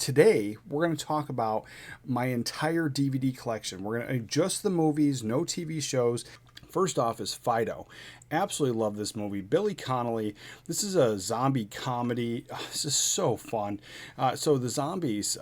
today we're going to talk about my entire DVD collection. We're going to just the movies, no TV shows. First off is Fido. Absolutely love this movie. Billy Connolly. This is a zombie comedy. This is so fun. So the zombies,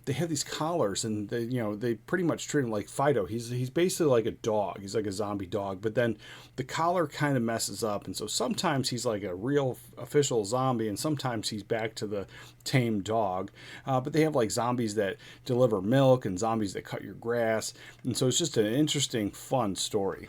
they have these collars, and they pretty much treat him like Fido. He's basically like a dog. He's like a zombie dog. But then the collar kind of messes up, and so sometimes he's like a real official zombie, and sometimes he's back to the tame dog. But they have like zombies that deliver milk and zombies that cut your grass, and so it's just an interesting, fun story.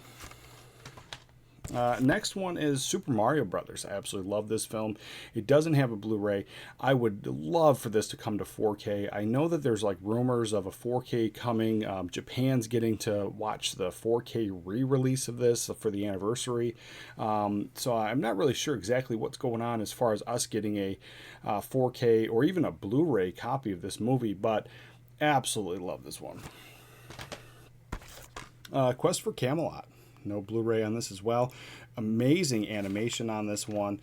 Next one is Super Mario Brothers. I absolutely love this film. It doesn't have a Blu-ray. I would love for this to come to 4K. I know that there's like rumors of a 4K coming. Japan's getting to watch the 4K re-release of this for the anniversary. So I'm not really sure exactly what's going on as far as us getting a 4K or even a Blu-ray copy of this movie, but absolutely love this one. Quest for Camelot. No Blu-ray on this as well. Amazing animation on this one.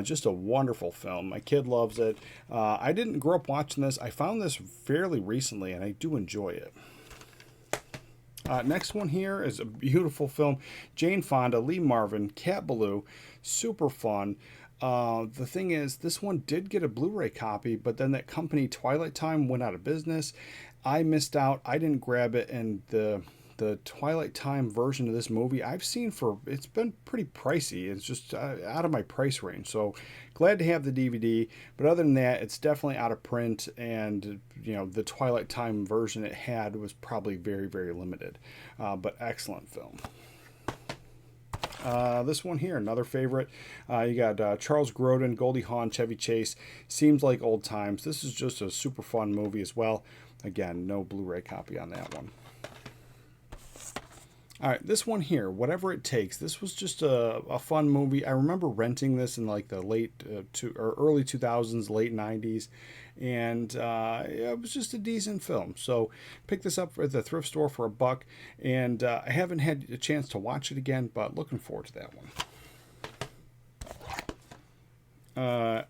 Just a wonderful film. My kid loves it. I didn't grow up watching this. I found this fairly recently, and I do enjoy it. Next one here is a beautiful film. Jane Fonda, Lee Marvin, Cat Ballou. Super fun. The thing is, this one did get a Blu-ray copy, but then that company Twilight Time went out of business. I missed out. I didn't grab it, and the Twilight Time version of this movie I've seen it's been pretty pricey. It's just out of my price range. So glad to have the DVD, but other than that, it's definitely out of print, and the Twilight Time version it had was probably very, very limited, but excellent film. This one here, another favorite. You got Charles Grodin, Goldie Hawn, Chevy Chase. Seems like old times. This is just a super fun movie as well. Again, no Blu-ray copy on that one. All right, this one here, Whatever It Takes. This was just a fun movie. I remember renting this in like the early 2000s, late 90s, and it was just a decent film. So picked this up at the thrift store for $1, and I haven't had a chance to watch it again, but looking forward to that one.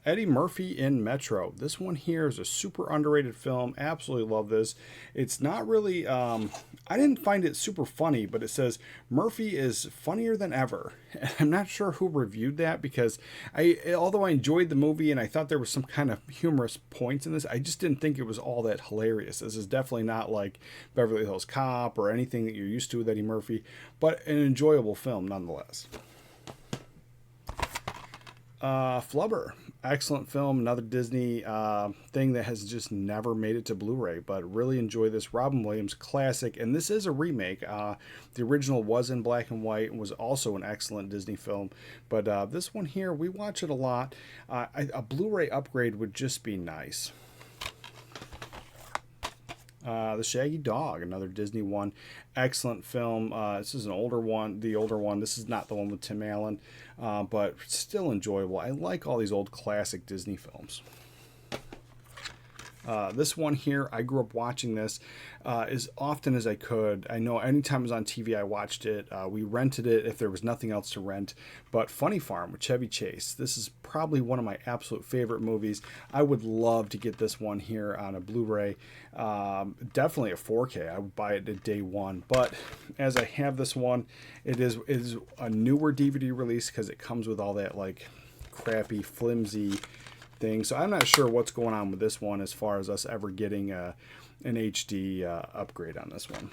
Eddie Murphy in Metro. This one here is a super underrated film. Absolutely love this. It's not really, I didn't find it super funny, but it says Murphy is funnier than ever. And I'm not sure who reviewed that, because although I enjoyed the movie and I thought there was some kind of humorous points in this, I just didn't think it was all that hilarious. This is definitely not like Beverly Hills Cop or anything that you're used to with Eddie Murphy, but an enjoyable film nonetheless. Flubber, excellent film, another Disney thing that has just never made it to Blu-ray, but really enjoy this Robin Williams classic, and this is a remake. The original was in black and white and was also an excellent Disney film, but this one here, we watch it a lot. A Blu-ray upgrade would just be nice. The Shaggy Dog, another Disney one. Excellent film. This is an older one, the older one. This is not the one with Tim Allen, but still enjoyable. I like all these old classic Disney films. This one here, I grew up watching this as often as I could. I know anytime it was on TV, I watched it. We rented it if there was nothing else to rent. But Funny Farm with Chevy Chase. This is probably one of my absolute favorite movies. I would love to get this one here on a Blu-ray. Definitely a 4K. I would buy it at day one. But as I have this one, it is a newer DVD release because it comes with all that like crappy, flimsy thing. So I'm not sure what's going on with this one as far as us ever getting an HD upgrade on this one.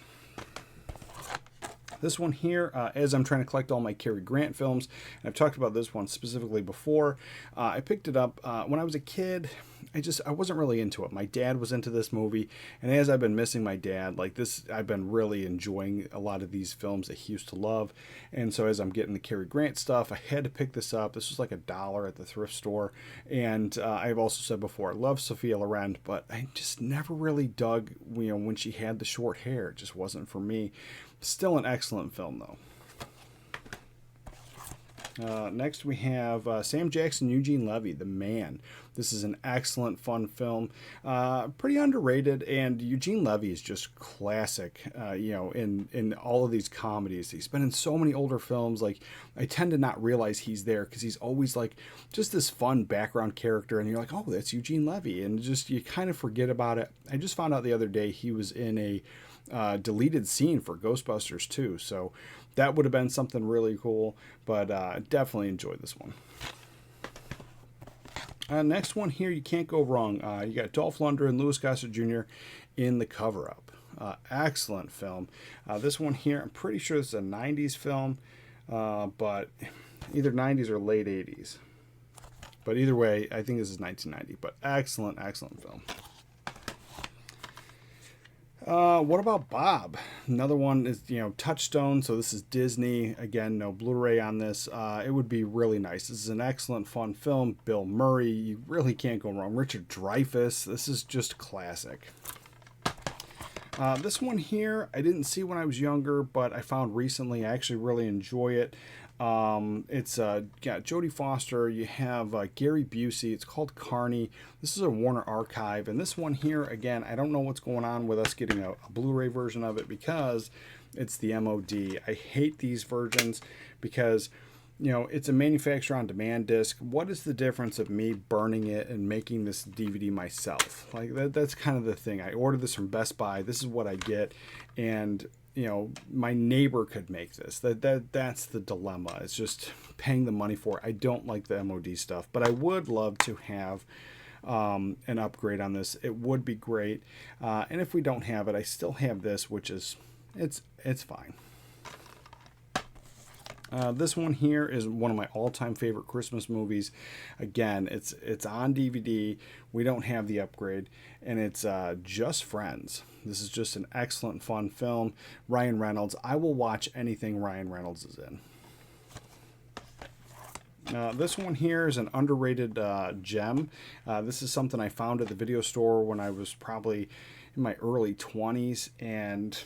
This one here, as I'm trying to collect all my Cary Grant films, and I've talked about this one specifically before, I picked it up when I was a kid. I wasn't really into it. My dad was into this movie, and as I've been missing my dad, like this, I've been really enjoying a lot of these films that he used to love, and so as I'm getting the Cary Grant stuff, I had to pick this up. This was like $1 at the thrift store, and I've also said before, I love Sophia Loren, but I just never really dug, when she had the short hair. It just wasn't for me. Still an excellent film, though. Next, we have Sam Jackson, Eugene Levy, The Man. This is an excellent, fun film, pretty underrated, and Eugene Levy is just classic. In all of these comedies, he's been in so many older films. Like, I tend to not realize he's there because he's always like just this fun background character, and you're like, oh, that's Eugene Levy, and just you kind of forget about it. I just found out the other day he was in a deleted scene for Ghostbusters 2, so that would have been something really cool, but definitely enjoyed this one. Next one here, you can't go wrong. You got Dolph Lundgren and Louis Gossett Jr. in The Cover-Up. Excellent film. This one here, I'm pretty sure this is a 90s film, but either 90s or late 80s. But either way, I think this is 1990, but excellent, excellent film. What about Bob? Another one is, Touchstone. So this is Disney. Again, no Blu-ray on this. It would be really nice. This is an excellent, fun film. Bill Murray. You really can't go wrong. Richard Dreyfuss. This is just classic. This one here, I didn't see when I was younger, but I found recently. I actually really enjoy it. It's got Jodie Foster. You have Gary Busey. It's called Carney. This is a Warner Archive, and this one here, again, I don't know what's going on with us getting a Blu-ray version of it because it's the MOD. I hate these versions because it's a manufacturer on demand disc. What is the difference of me burning it and making this DVD myself? Like that's kind of the thing. I ordered this from Best Buy. This is what I get, and my neighbor could make this. That's the dilemma. It's just paying the money for it. I don't like the MOD stuff, but I would love to have an upgrade on this. It would be great. And if we don't have it, I still have this, which is it's fine. This one here is one of my all-time favorite Christmas movies. Again, it's on DVD. We don't have the upgrade, and it's Just Friends. This is just an excellent, fun film. Ryan Reynolds. I will watch anything Ryan Reynolds is in. This one here is an underrated gem. This is something I found at the video store when I was probably in my early 20s, and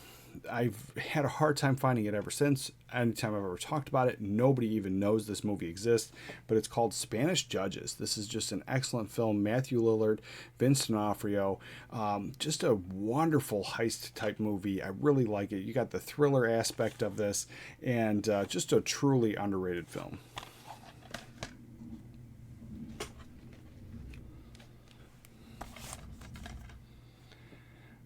I've had a hard time finding it ever since. Anytime I've ever talked about it, nobody even knows this movie exists, but it's called Spanish Judges. This is just an excellent film. Matthew Lillard, Vince D'Onofrio, just a wonderful heist type movie. I really like it. You got the thriller aspect of this, and just a truly underrated film.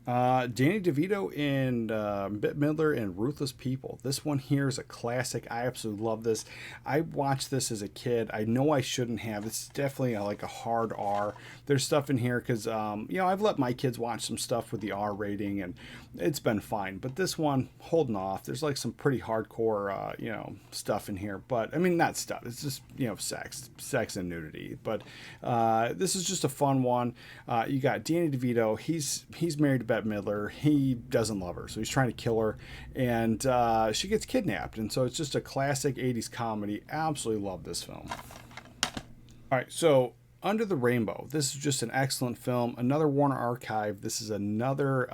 Danny DeVito in Bette Midler in Ruthless People. This one here is a classic. I absolutely love this. I watched this as a kid. I know I shouldn't have. It's definitely like a hard R. There's stuff in here because, I've let my kids watch some stuff with the R rating, and it's been fine. But this one, holding off. There's like some pretty hardcore, stuff in here. But, I mean, not stuff. It's just, sex and nudity. But this is just a fun one. You got Danny DeVito. He's married to Bette Midler. He doesn't love her, so he's trying to kill her, and she gets kidnapped. And so it's just a classic 80s comedy. Absolutely love this film. All right, so Under the Rainbow. This is just an excellent film. Another Warner Archive. This is another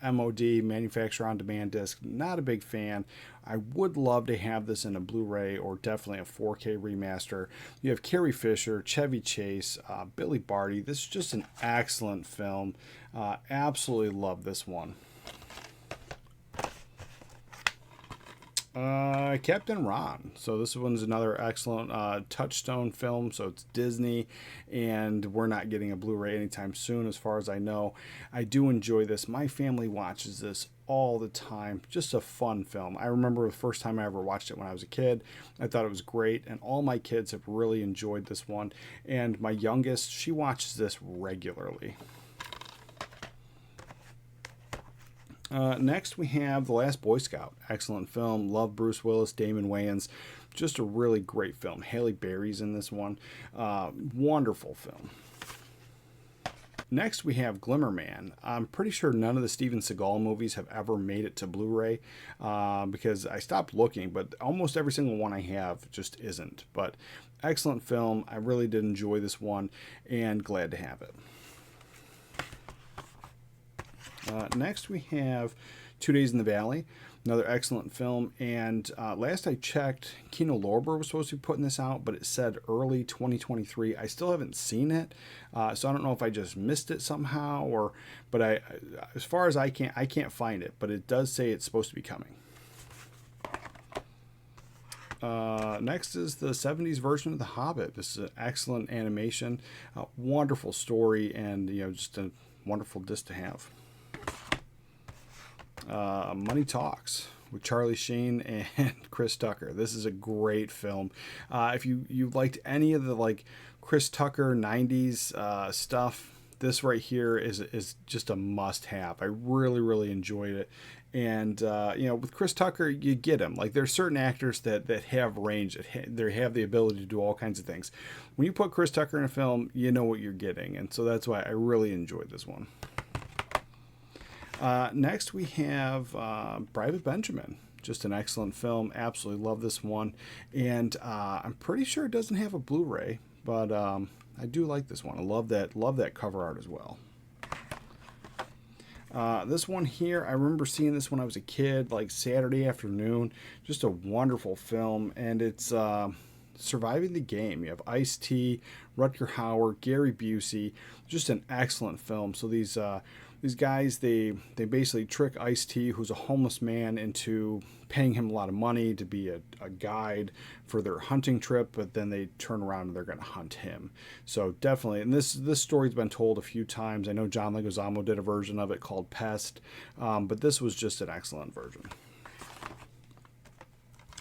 MOD, manufacturer on demand disc. Not a big fan. I would love to have this in a Blu-ray or definitely a 4K remaster. You have Carrie Fisher, Chevy Chase, Billy Barty. This is just an excellent film. Absolutely love this one. Captain Ron. So this one's another excellent Touchstone film. So it's Disney, and we're not getting a Blu-ray anytime soon as far as I know. I do enjoy this. My family watches this all the time. Just a fun film. I remember the first time I ever watched it when I was a kid. I thought it was great, and all my kids have really enjoyed this one. And my youngest, she watches this regularly. Next, we have The Last Boy Scout. Excellent film. Love Bruce Willis, Damon Wayans. Just a really great film. Halle Berry's in this one. Wonderful film. Next, we have Glimmer Man. I'm pretty sure none of the Steven Seagal movies have ever made it to Blu-ray because I stopped looking, but almost every single one I have just isn't. But excellent film. I really did enjoy this one and glad to have it. Next, we have 2 Days in the Valley, another excellent film. And last I checked, Kino Lorber was supposed to be putting this out, but it said early 2023. I still haven't seen it, so I don't know if I just missed it somehow, or. But as far as I can't find it. But it does say it's supposed to be coming. Next is the 70s version of The Hobbit. This is an excellent animation, wonderful story, and just a wonderful disc to have. Money Talks with Charlie Sheen and Chris Tucker. This is a great film. If you liked any of the Chris Tucker 90s stuff, this right here is just a must-have. I really enjoyed it. And with Chris Tucker, you get him. There's certain actors that have range, they have the ability to do all kinds of things. When you put Chris Tucker in a film, you know what you're getting, and so that's why I really enjoyed this one. Next, we have Private Benjamin. Just an excellent film. Absolutely love this one, and I'm pretty sure it doesn't have a Blu-ray, but I do like this one. I love that cover art as well. This one here, I remember seeing this when I was a kid, Saturday afternoon. Just a wonderful film, and it's Surviving the Game. You have Ice-T, Rutger Hauer, Gary Busey. Just an excellent film. So these guys, they basically trick Ice-T, who's a homeless man, into paying him a lot of money to be a guide for their hunting trip, but then they turn around and they're going to hunt him. So definitely, and this story's been told a few times. I know John Leguizamo did a version of it called Pest, but this was just an excellent version.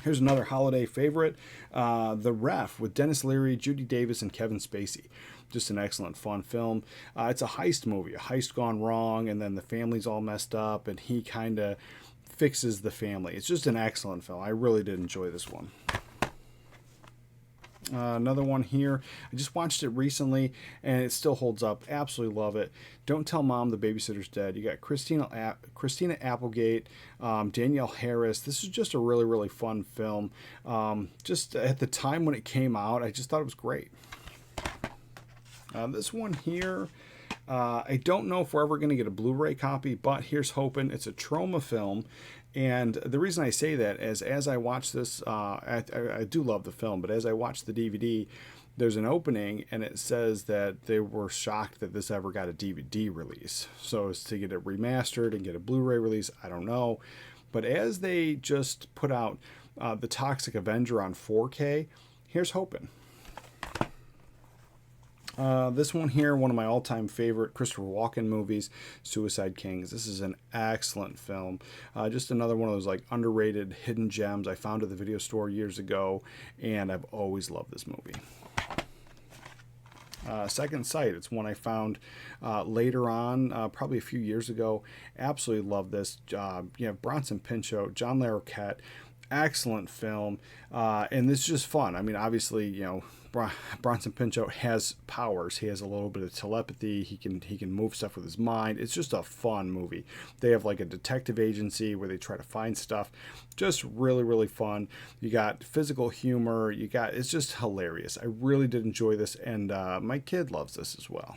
Here's another holiday favorite, The Ref with Dennis Leary, Judy Davis, and Kevin Spacey. Just an excellent, fun film. It's a heist movie, a heist gone wrong, and then the family's all messed up, and he kind of fixes the family. It's just an excellent film. I really did enjoy this one. Another one here. I just watched it recently, and it still holds up. Absolutely love it. Don't Tell Mom the Babysitter's Dead. You got Christina Applegate, Danielle Harris. This is just a really fun film. Just at the time when it came out, I just thought it was great. This one here, I don't know if we're ever going to get a Blu-ray copy, but here's hoping. It's a Troma film, and the reason I say that is as I watch this, I do love the film, but as I watch the DVD, there's an opening, and it says that they were shocked that this ever got a DVD release. So it's to get it remastered and get a Blu-ray release, I don't know. But as they just put out The Toxic Avenger on 4K, here's hoping. This one here, one of my all-time favorite Christopher Walken movies, Suicide Kings. This is an excellent film. Just another one of those underrated hidden gems. I found at the video store years ago, and I've always loved this movie. Second Sight. It's one I found later on, probably a few years ago. Absolutely love this. Bronson Pinchot, John Larroquette. Excellent film, and this is just fun. I mean, obviously, Bronson Pinchot has powers. He has a little bit of telepathy. He can move stuff with his mind. It's just a fun movie. They have a detective agency where they try to find stuff. Just really fun. You got physical humor. It's just hilarious. I really did enjoy this, and my kid loves this as well.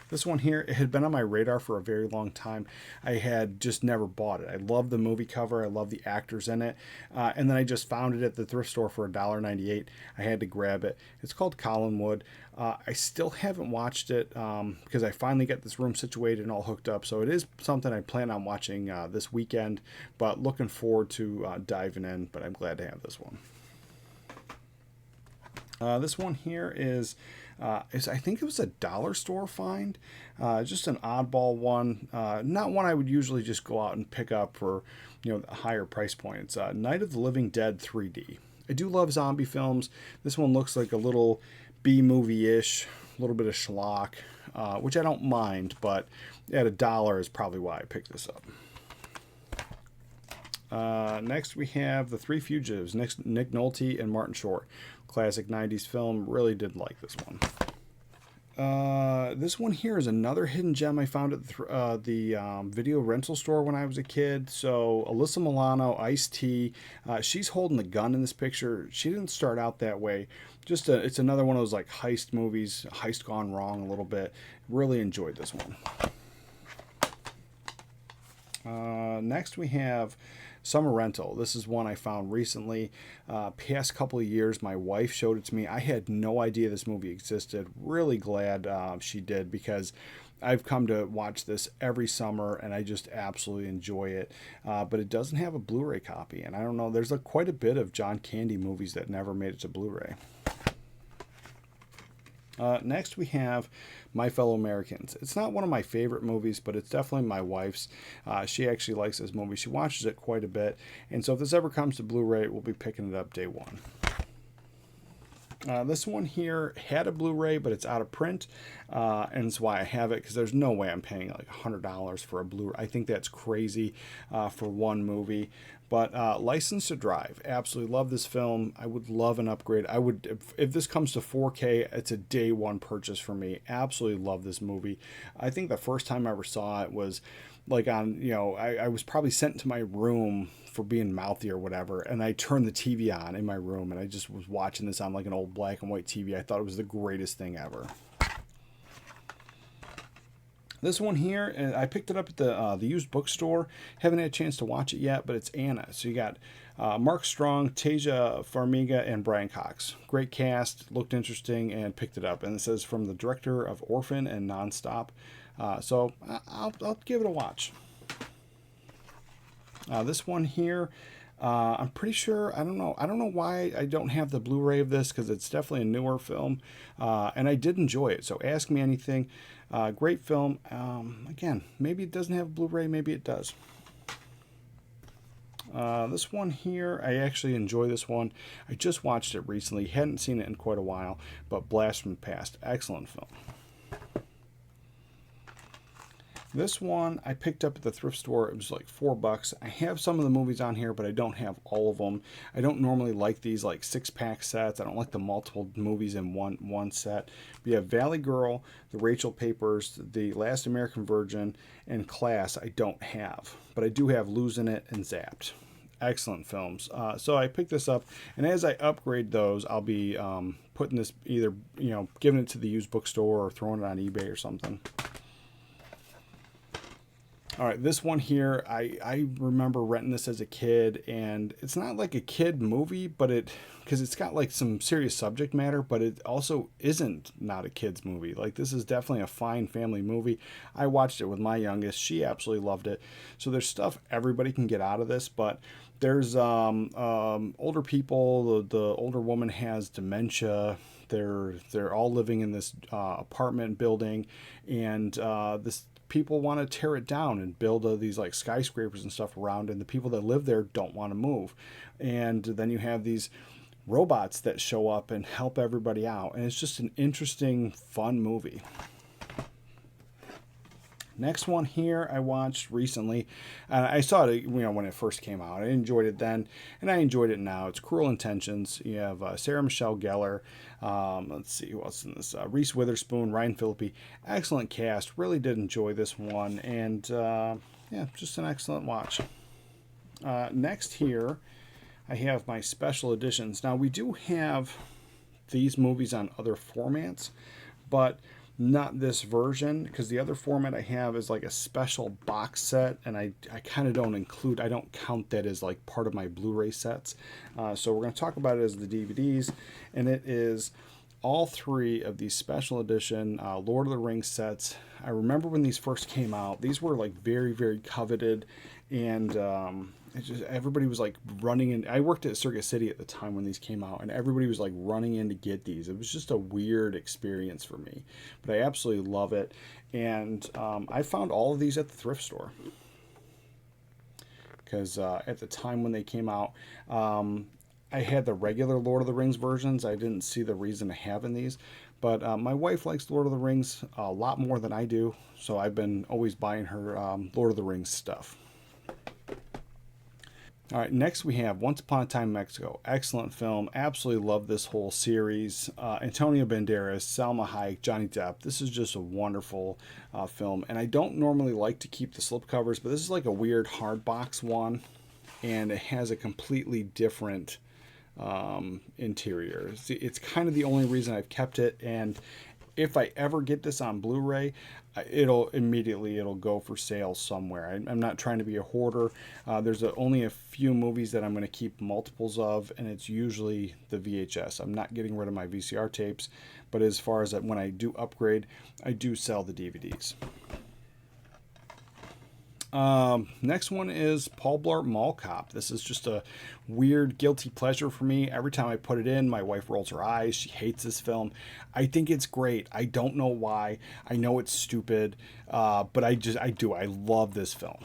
This one here, it had been on my radar for a very long time. I had just never bought it. I love the movie cover. I love the actors in it. And then I just found it at the thrift store for $1.98. I had to grab it. It's called Collinwood. I still haven't watched it because I finally got this room situated and all hooked up. So it is something I plan on watching this weekend, but looking forward to diving in. But I'm glad to have this one. This one here is I think it was a dollar store find. Just an oddball one. Not one I would usually just go out and pick up for a higher price point. It's Night of the Living Dead 3D. I do love zombie films. This one looks like a little B-movie-ish, a little bit of schlock, which I don't mind, but at $1 is probably why I picked this up. Next we have The Three Fugitives, Nick Nolte and Martin Short. Classic 90s film. Really did like this one. This one here is another hidden gem I found at the video rental store when I was a kid. So Alyssa Milano, Ice-T, she's holding the gun in this picture. She didn't start out that way. It's another one of those heist movies, heist gone wrong a little bit. Really enjoyed this one. Next we have Summer Rental. This is one I found recently. Past couple of years, my wife showed it to me. I had no idea this movie existed. Really glad she did, because I've come to watch this every summer and I just absolutely enjoy it. But it doesn't have a Blu-ray copy, and I don't know. There's quite a bit of John Candy movies that never made it to Blu-ray. Next we have My Fellow Americans. It's not one of my favorite movies, but it's definitely my wife's. She actually likes this movie. She watches it quite a bit, and so if this ever comes to Blu-ray, we'll be picking it up day one. This one here had a Blu-ray, but it's out of print, and that's why I have it, because there's no way I'm paying like $100 for a Blu-ray. I think that's crazy for one movie. But License to Drive, absolutely love this film. I would love an upgrade. I would, if this comes to 4K, it's a day one purchase for me. Absolutely love this movie. I think the first time I ever saw it was like on, I was probably sent to my room for being mouthy or whatever, and I turned the TV on in my room, and I just was watching this on like an old black and white TV. I thought it was the greatest thing ever. This one here, I picked it up at the used bookstore. Haven't had a chance to watch it yet, but it's Anna. So you got Mark Strong, Tasia Farmiga, and Brian Cox. Great cast, looked interesting, and picked it up. And it says from the director of Orphan and Nonstop. So I'll give it a watch. This one here, I'm pretty sure, I don't know why I don't have the Blu-ray of this, because it's definitely a newer film, and I did enjoy it. So Ask Me Anything, great film. Again, maybe it doesn't have a Blu-ray, maybe it does. This one here, I actually enjoy this one. I just watched it recently, hadn't seen it in quite a while, but Blast from the Past, excellent film. This one I picked up at the thrift store. It was like $4. I have some of the movies on here, but I don't have all of them. I don't normally like these like 6-pack sets. I don't like the multiple movies in one set. We have Valley Girl, The Rachel Papers, The Last American Virgin, and Class I don't have. But I do have Losing It and Zapped. Excellent films. So I picked this up, and as I upgrade those, I'll be putting this either, giving it to the used bookstore or throwing it on eBay or something. All right, this one here, I remember renting this as a kid, and it's not like a kid movie, but because it's got like some serious subject matter, but it also isn't not a kid's movie. Like, this is definitely a fine family movie. I watched it with my youngest. She absolutely loved it. So there's stuff everybody can get out of this, but there's older people. The older woman has dementia. They're all living in this apartment building, and this people want to tear it down and build these like skyscrapers and stuff around, and the people that live there don't want to move. And then you have these robots that show up and help everybody out, and it's just an interesting, fun movie. Next one here I watched recently. I saw it when it first came out. I enjoyed it then, and I enjoyed it now. It's Cruel Intentions. You have Sarah Michelle Gellar. Let's see who else in this. Reese Witherspoon, Ryan Phillippe. Excellent cast. Really did enjoy this one, and yeah, just an excellent watch. Next here, I have my special editions. Now, we do have these movies on other formats, but not this version, because the other format I have is like a special box set, and I kind of I don't count that as like part of my Blu-ray sets. So we're going to talk about it as the DVDs, and it is all 3 of these special edition Lord of the Rings sets. I remember when these first came out, these were like very, very coveted, and everybody was like running in. I worked at Circuit City at the time when these came out, and everybody was like running in to get these. It was just a weird experience for me, but I absolutely love it. And I found all of these at the thrift store, because at the time when they came out, I had the regular Lord of the Rings versions. I didn't see the reason to having these, but my wife likes Lord of the Rings a lot more than I do, so I've been always buying her Lord of the Rings stuff. All right, next we have Once Upon a Time in Mexico. Excellent film. Absolutely love this whole series. Antonio Banderas, Salma Hayek, Johnny Depp. This is just a wonderful film. And I don't normally like to keep the slipcovers, but this is like a weird hardbox one, and it has a completely different interior. It's kind of the only reason I've kept it, and if I ever get this on Blu-ray, it'll go for sale somewhere. I'm not trying to be a hoarder. There's only a few movies that I'm going to keep multiples of, and it's usually the VHS. I'm not getting rid of my VCR tapes, but as far as when I do upgrade, I do sell the DVDs. Next one is Paul Blart Mall Cop. This is just a weird guilty pleasure for me. Every time I put it in, my wife rolls her eyes. She hates this film. I think it's great. I don't know why. I know it's stupid, but I do. I love this film.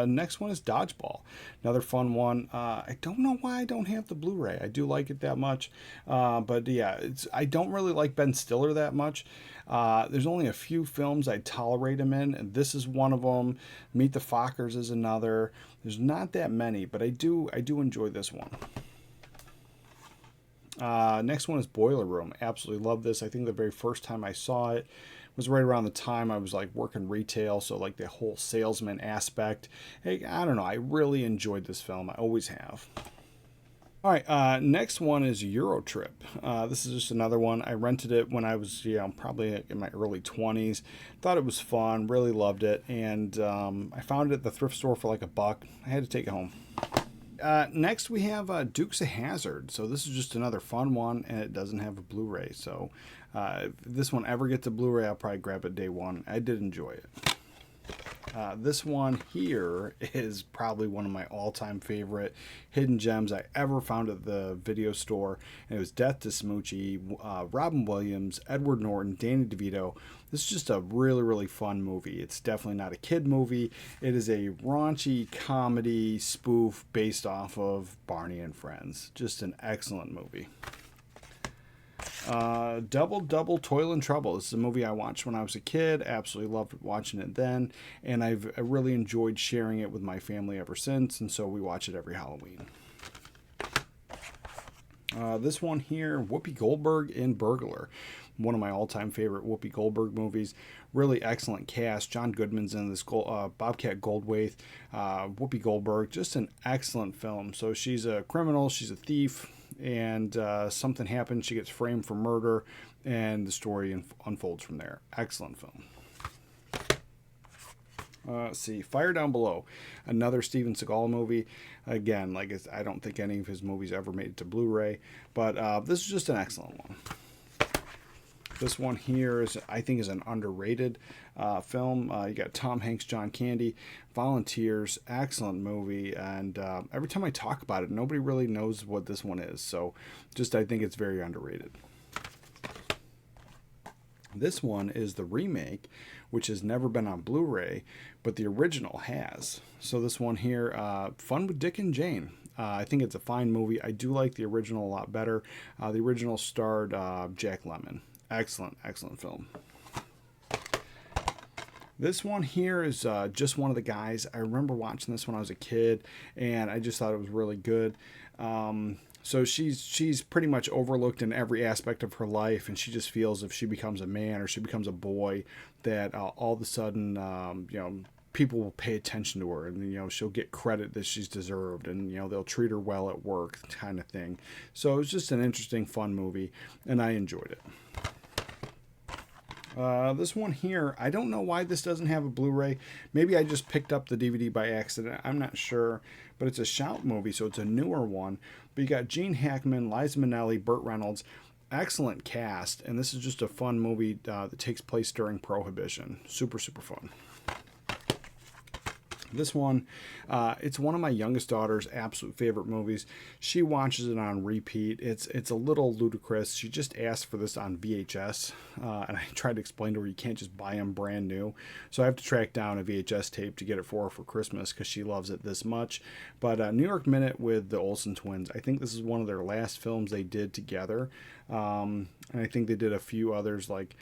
Next one is Dodgeball. Another fun one. I don't know why I don't have the Blu-ray. I do like it that much. But yeah, I don't really like Ben Stiller that much. There's only a few films I tolerate him in, and this is one of them. Meet the Fockers is another. There's not that many, but I do enjoy this one. Next one is Boiler Room. Absolutely love this. I think the very first time I saw it was right around the time I was like working retail, so like the whole salesman aspect. Hey, I don't know. I really enjoyed this film. I always have. All right, next one is Euro Trip. This is just another one. I rented it when I was, probably in my early 20s. Thought it was fun, really loved it, and I found it at the thrift store for like $1. I had to take it home. Next we have Dukes of Hazzard. So this is just another fun one, and it doesn't have a Blu-ray. So if this one ever gets a Blu-ray, I'll probably grab it day one. I did enjoy it. This one here is probably one of my all-time favorite hidden gems I ever found at the video store. And it was Death to Smoochy, Robin Williams, Edward Norton, Danny DeVito. This is just a really, really fun movie. It's definitely not a kid movie. It is a raunchy comedy spoof based off of Barney and Friends. Just an excellent movie. Double Double Toil and Trouble. This is a movie I watched when I was a kid. Absolutely loved watching it then, and I really enjoyed sharing it with my family ever since, and so we watch it every Halloween. This one here, Whoopi Goldberg in Burglar. One of my all-time favorite Whoopi Goldberg movies. Really excellent cast. John Goodman's in this, Bobcat Goldthwait, Whoopi Goldberg. Just an excellent film. So she's a criminal, she's a thief, and something happens. She gets framed for murder, and the story unfolds from there. Excellent film. Let's see, Fire Down Below, another Steven Seagal movie. Again, I don't think any of his movies ever made it to Blu-ray, but this is just an excellent one. This one here I think is an underrated film. You got Tom Hanks, John Candy, Volunteers, excellent movie, and every time I talk about it, nobody really knows what this one is. So, I think it's very underrated. This one is the remake, which has never been on Blu-ray, but the original has. So this one here, Fun with Dick and Jane. I think it's a fine movie. I do like the original a lot better. The original starred Jack Lemmon. Excellent, excellent film. This one here is just one of the guys. I remember watching this when I was a kid, and I just thought it was really good. So she's pretty much overlooked in every aspect of her life, and she just feels if she becomes a man or she becomes a boy, that all of a sudden, people will pay attention to her, and she'll get credit that she's deserved, and they'll treat her well at work, kind of thing. So it was just an interesting, fun movie, and I enjoyed it. This one here, I don't know why this doesn't have a Blu-ray. Maybe I just picked up the DVD by accident. I'm not sure. But it's a Shout movie, so it's a newer one. But you got Gene Hackman, Liza Minnelli, Burt Reynolds. Excellent cast. And this is just a fun movie that takes place during Prohibition. Super, super fun. This one, it's one of my youngest daughter's absolute favorite movies. She watches it on repeat. It's a little ludicrous. She just asked for this on VHS, and I tried to explain to her you can't just buy them brand new. So I have to track down a VHS tape to get it for her for Christmas because she loves it this much. But New York Minute with the Olsen twins. I think this is one of their last films they did together, and I think they did a few others like.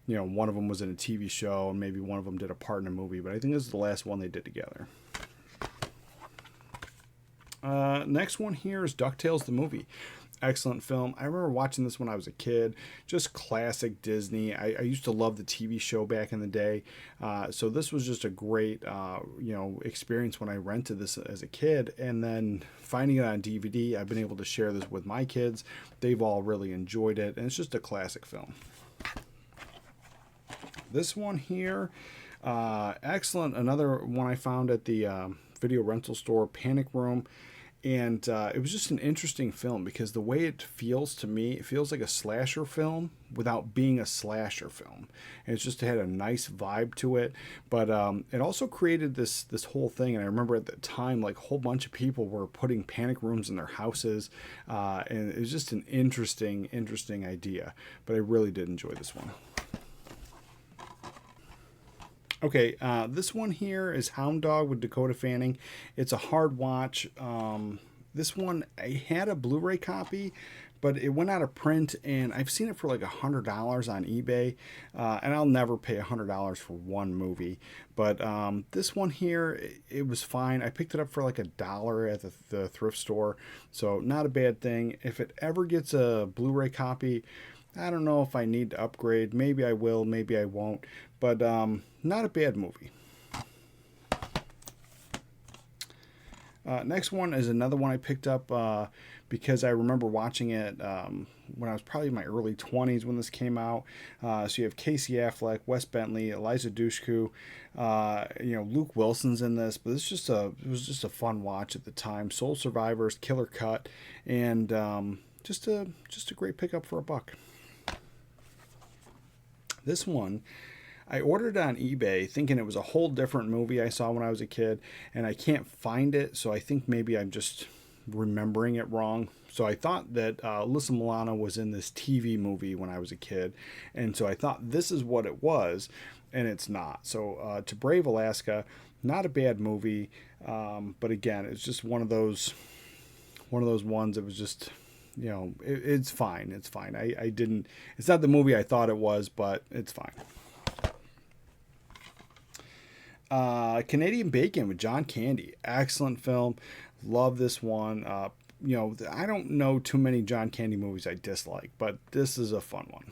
One of them was in a TV show, and maybe one of them did a part in a movie, but I think this is the last one they did together. Next one here is DuckTales the movie. Excellent film. I remember watching this when I was a kid. Just classic Disney. I used to love the TV show back in the day. So this was just a great, experience when I rented this as a kid. And then finding it on DVD, I've been able to share this with my kids. They've all really enjoyed it. And it's just a classic film. This one here, excellent. Another one I found at the video rental store, Panic Room. And it was just an interesting film because the way it feels to me, it feels like a slasher film without being a slasher film. And it's just, it had a nice vibe to it. But it also created this whole thing. And I remember at the time, like a whole bunch of people were putting panic rooms in their houses. And it was just an interesting idea. But I really did enjoy this one. Okay, this one here is Hound Dog with Dakota Fanning. It's a hard watch. This one, I had a Blu-ray copy, but it went out of print, and I've seen it for like $100 on eBay, and I'll never pay $100 for one movie. But this one here, it was fine. I picked it up for like $1 at the thrift store, so not a bad thing. If it ever gets a Blu-ray copy, I don't know if I need to upgrade. Maybe I will, maybe I won't. But not a bad movie. Next one is another one I picked up because I remember watching it when I was probably in my early 20s when this came out. So you have Casey Affleck, Wes Bentley, Eliza Dushku, Luke Wilson's in this. But it was just a fun watch at the time. Soul Survivors, Killer Cut, and just a great pickup for $1. This one, I ordered it on eBay thinking it was a whole different movie I saw when I was a kid, and I can't find it, so I think maybe I'm just remembering it wrong. So I thought that Alyssa Milano was in this TV movie when I was a kid, and so I thought this is what it was, and it's not. So To Brave Alaska, not a bad movie, but again, it's just one of those ones that was just... it's fine. It's fine. I didn't... It's not the movie I thought it was, but it's fine. Canadian Bacon with John Candy. Excellent film. Love this one. I don't know too many John Candy movies I dislike, but this is a fun one.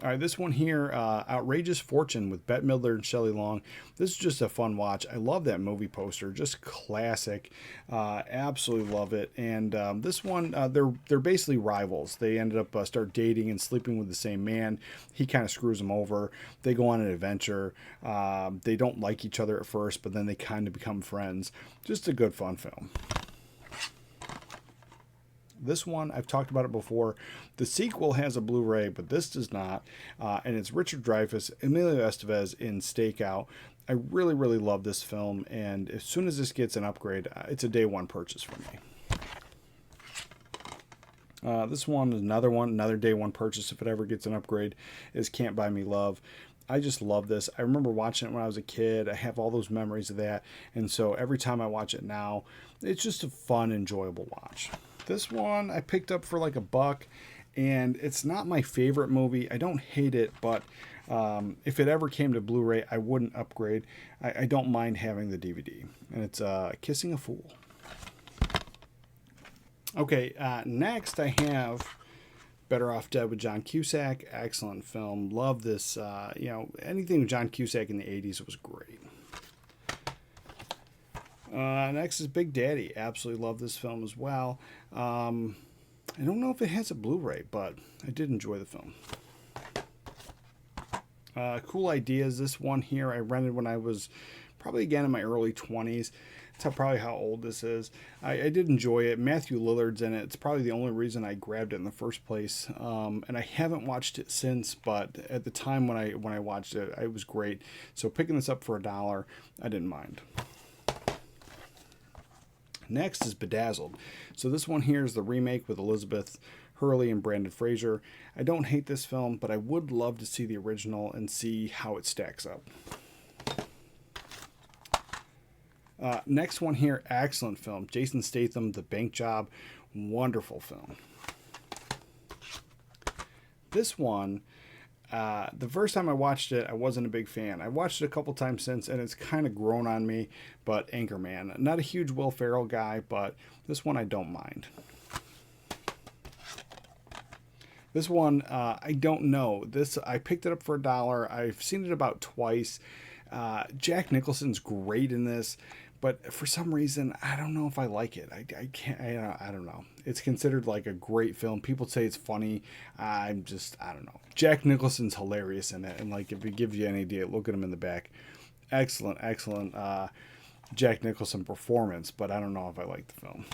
All right, this one here, Outrageous Fortune with Bette Midler and Shelley Long. This is just a fun watch. I love that movie poster, just classic. Absolutely love it. And this one, they're basically rivals. They ended up start dating and sleeping with the same man. He kind of screws them over. They go on an adventure. They don't like each other at first, but then they kind of become friends. Just a good fun film. This one, I've talked about it before. The sequel has a Blu-ray, but this does not. And it's Richard Dreyfuss, Emilio Estevez in Stakeout. I really, really love this film. And as soon as this gets an upgrade, it's a day one purchase for me. This one is another day one purchase if it ever gets an upgrade, is Can't Buy Me Love. I just love this. I remember watching it when I was a kid. I have all those memories of that. And so every time I watch it now, it's just a fun, enjoyable watch. This one I picked up for like $1, and it's not my favorite movie. I don't hate it, but if it ever came to Blu-ray, I wouldn't upgrade. I don't mind having the DVD, and it's Kissing a Fool. Okay, next I have Better Off Dead with John Cusack. Excellent film. Love this. Anything with John Cusack in the 80s was great. Next is Big Daddy. Absolutely love this film as well. I don't know if it has a Blu-ray, but I did enjoy the film. Cool Ideas. This one here I rented when I was probably again in my early 20s. That's probably how old this is. I did enjoy it. Matthew Lillard's in it. It's probably the only reason I grabbed it in the first place. And I haven't watched it since, but at the time when I watched it, it was great. So picking this up for $1, I didn't mind. Next is Bedazzled. So this one here is the remake with Elizabeth Hurley and Brandon Fraser. I don't hate this film, but I would love to see the original and see how it stacks up. Next one here, excellent film. Jason Statham, The Bank Job. Wonderful film. This one, the first time I watched it, I wasn't a big fan. I watched it a couple times since, and it's kind of grown on me. But Anchorman, not a huge Will Ferrell guy, but this one I don't mind. This one, I don't know. This I picked it up for $1. I've seen it about twice. Jack Nicholson's great in this, but for some reason, I don't know if I like it. I can't. I don't know. It's considered like a great film. People say it's funny. I don't know. Jack Nicholson's hilarious in it, and like if it gives you any idea, look at him in the back. Excellent, excellent Jack Nicholson performance, but I don't know if I like the film.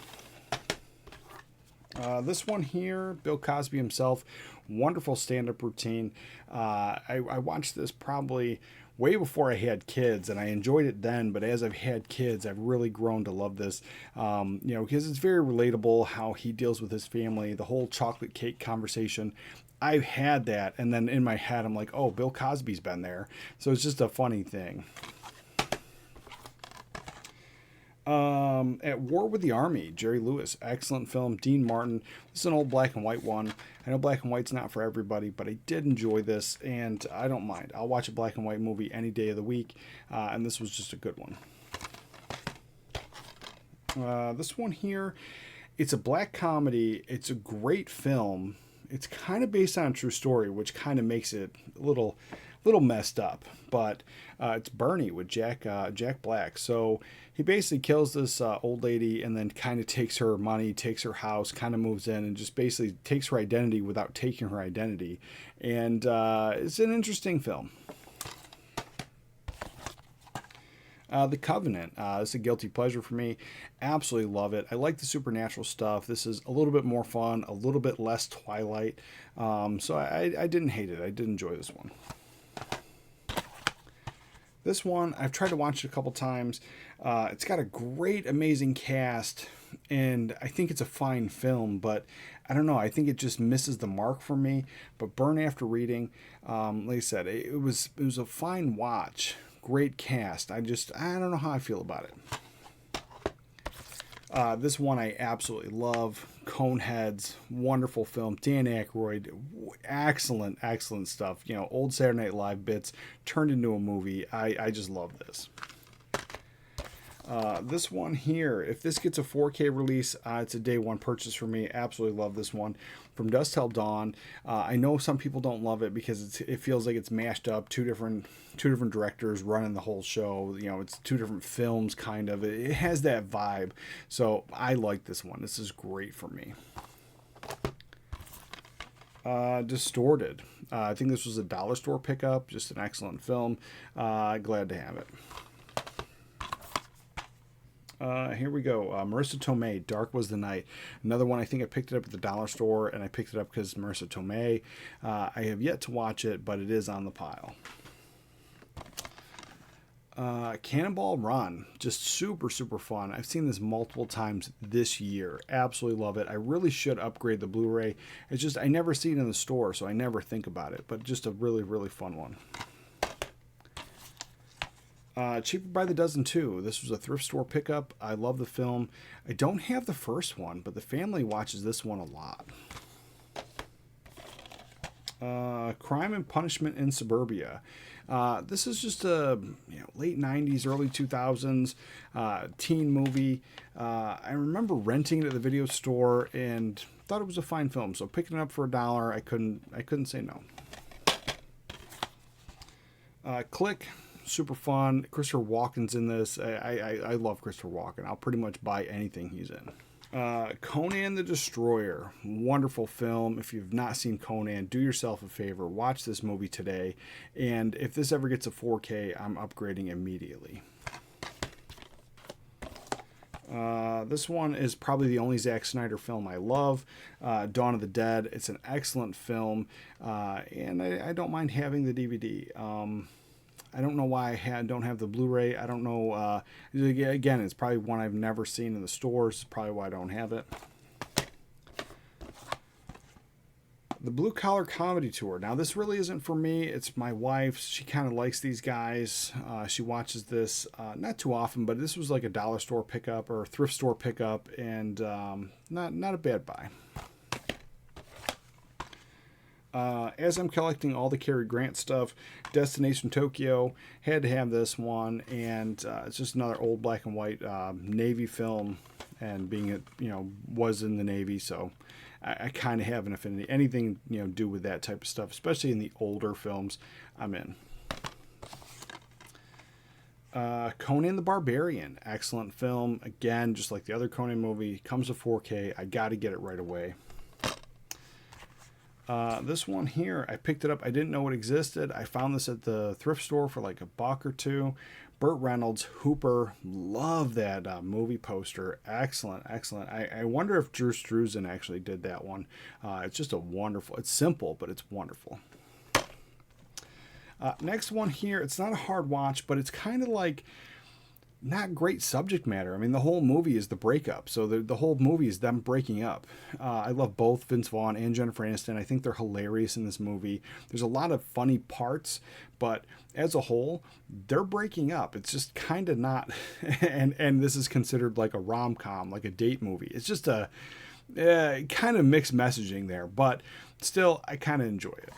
This one here, Bill Cosby himself, wonderful stand-up routine. I watched this probably way before I had kids, and I enjoyed it then. But as I've had kids, I've really grown to love this. Because it's very relatable how he deals with his family, the whole chocolate cake conversation. I've had that, and then in my head, I'm like, oh, Bill Cosby's been there. So it's just a funny thing. At War with the Army, Jerry Lewis, excellent film. Dean Martin, this is an old black and white one. I know black and white's not for everybody, but I did enjoy this, and I don't mind. I'll watch a black and white movie any day of the week, and this was just a good one. This one here, it's a black comedy. It's a great film. It's kind of based on a true story, which kind of makes it a little messed up, but it's Bernie with Jack Black. So he basically kills this old lady and then kind of takes her money, takes her house, kind of moves in and just basically takes her identity without taking her identity. And it's an interesting film. The Covenant. This is a guilty pleasure for me. Absolutely love it. I like the supernatural stuff. This is a little bit more fun, a little bit less Twilight. So I didn't hate it. I did enjoy this one. This one, I've tried to watch it a couple times. It's got a great, amazing cast, and I think it's a fine film, but I don't know. I think it just misses the mark for me. But Burn After Reading, like I said, it was a fine watch. Great cast. I don't know how I feel about it. This one I absolutely love. Coneheads, wonderful film. Dan Aykroyd, excellent, excellent stuff. Old Saturday Night Live bits turned into a movie. I just love this. This one here, if this gets a 4K release, it's a day one purchase for me. Absolutely love this one. From Dusk Till Dawn. I know some people don't love it because it feels like it's mashed up. Two different directors running the whole show. It's two different films, kind of. It has that vibe. So I like this one. This is great for me. Distorted. I think this was a dollar store pickup. Just an excellent film. Glad to have it. Here we go. Marissa Tomei, Dark Was the Night. Another one. I think I picked it up at the dollar store, and I picked it up because Marissa Tomei. I have yet to watch it, but it is on the pile. Cannonball Run, just super, super fun. I've seen this multiple times this year. Absolutely love it. I really should upgrade the Blu-ray. It's just I never see it in the store, so I never think about it, but just a really, really fun one. Cheaper by the Dozen 2. This was a thrift store pickup. I love the film. I don't have the first one, but the family watches this one a lot. Crime and Punishment in Suburbia. This is just a late 90s, early 2000s teen movie. I remember renting it at the video store and thought it was a fine film. So picking it up for $1, I couldn't say no. Click. Super fun. Christopher Walken's in this. I love Christopher Walken. I'll pretty much buy anything he's in. Conan the Destroyer. Wonderful film. If you've not seen Conan, do yourself a favor. Watch this movie today. And if this ever gets a 4K, I'm upgrading immediately. This one is probably the only Zack Snyder film I love. Dawn of the Dead. It's an excellent film. And I don't mind having the DVD. I don't know why I don't have the Blu-ray. I don't know. Again, it's probably one I've never seen in the stores. It's probably why I don't have it. The Blue Collar Comedy Tour. Now, this really isn't for me. It's my wife's. She kind of likes these guys. She watches this not too often, but this was like a dollar store pickup or thrift store pickup, and not a bad buy. As I'm collecting all the Cary Grant stuff, Destination Tokyo, had to have this one, and it's just another old black and white Navy film. and being it, was in the Navy, so I kind of have an affinity. Anything, do with that type of stuff, especially in the older films, I'm in. Conan the Barbarian, excellent film. Again, just like the other Conan movie, comes to 4K. I got to get it right away. This one here, I picked it up. I didn't know it existed. I found this at the thrift store for like $1 or $2. Burt Reynolds, Hooper, love that movie poster. Excellent, excellent. I wonder if Drew Struzan actually did that one. It's just a wonderful, it's simple, but it's wonderful. Next one here, it's not a hard watch, but it's kind of like not great subject matter. I mean, the whole movie is the breakup. So the whole movie is them breaking up. I love both Vince Vaughn and Jennifer Aniston. I think they're hilarious in this movie. There's a lot of funny parts, but as a whole, they're breaking up. It's just kind of not, and this is considered like a rom-com, like a date movie. It's just a kind of mixed messaging there, but still, I kind of enjoy it.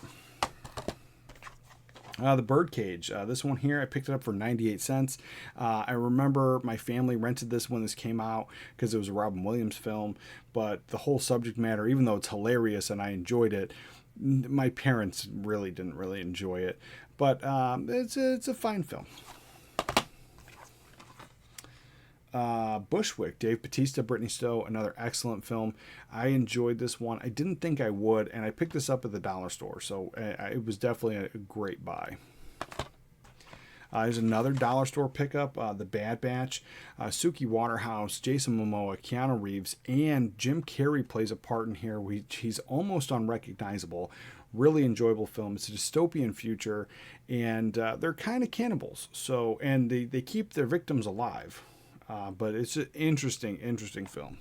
The Birdcage. This one here, I picked it up for 98 cents. I remember my family rented this when this came out because it was a Robin Williams film, but the whole subject matter, even though it's hilarious and I enjoyed it, my parents really didn't really enjoy it. But it's a fine film. Bushwick, Dave Bautista, Brittany Stowe, another excellent film. I enjoyed this one. I didn't think I would, and I picked this up at the dollar store, so it was definitely a great buy. There's another dollar store pickup, The Bad Batch. Suki Waterhouse, Jason Momoa, Keanu Reeves, and Jim Carrey plays a part in here. He's almost unrecognizable. Really enjoyable film. It's a dystopian future, and they're kind of cannibals. So, and they keep their victims alive. But it's an interesting film.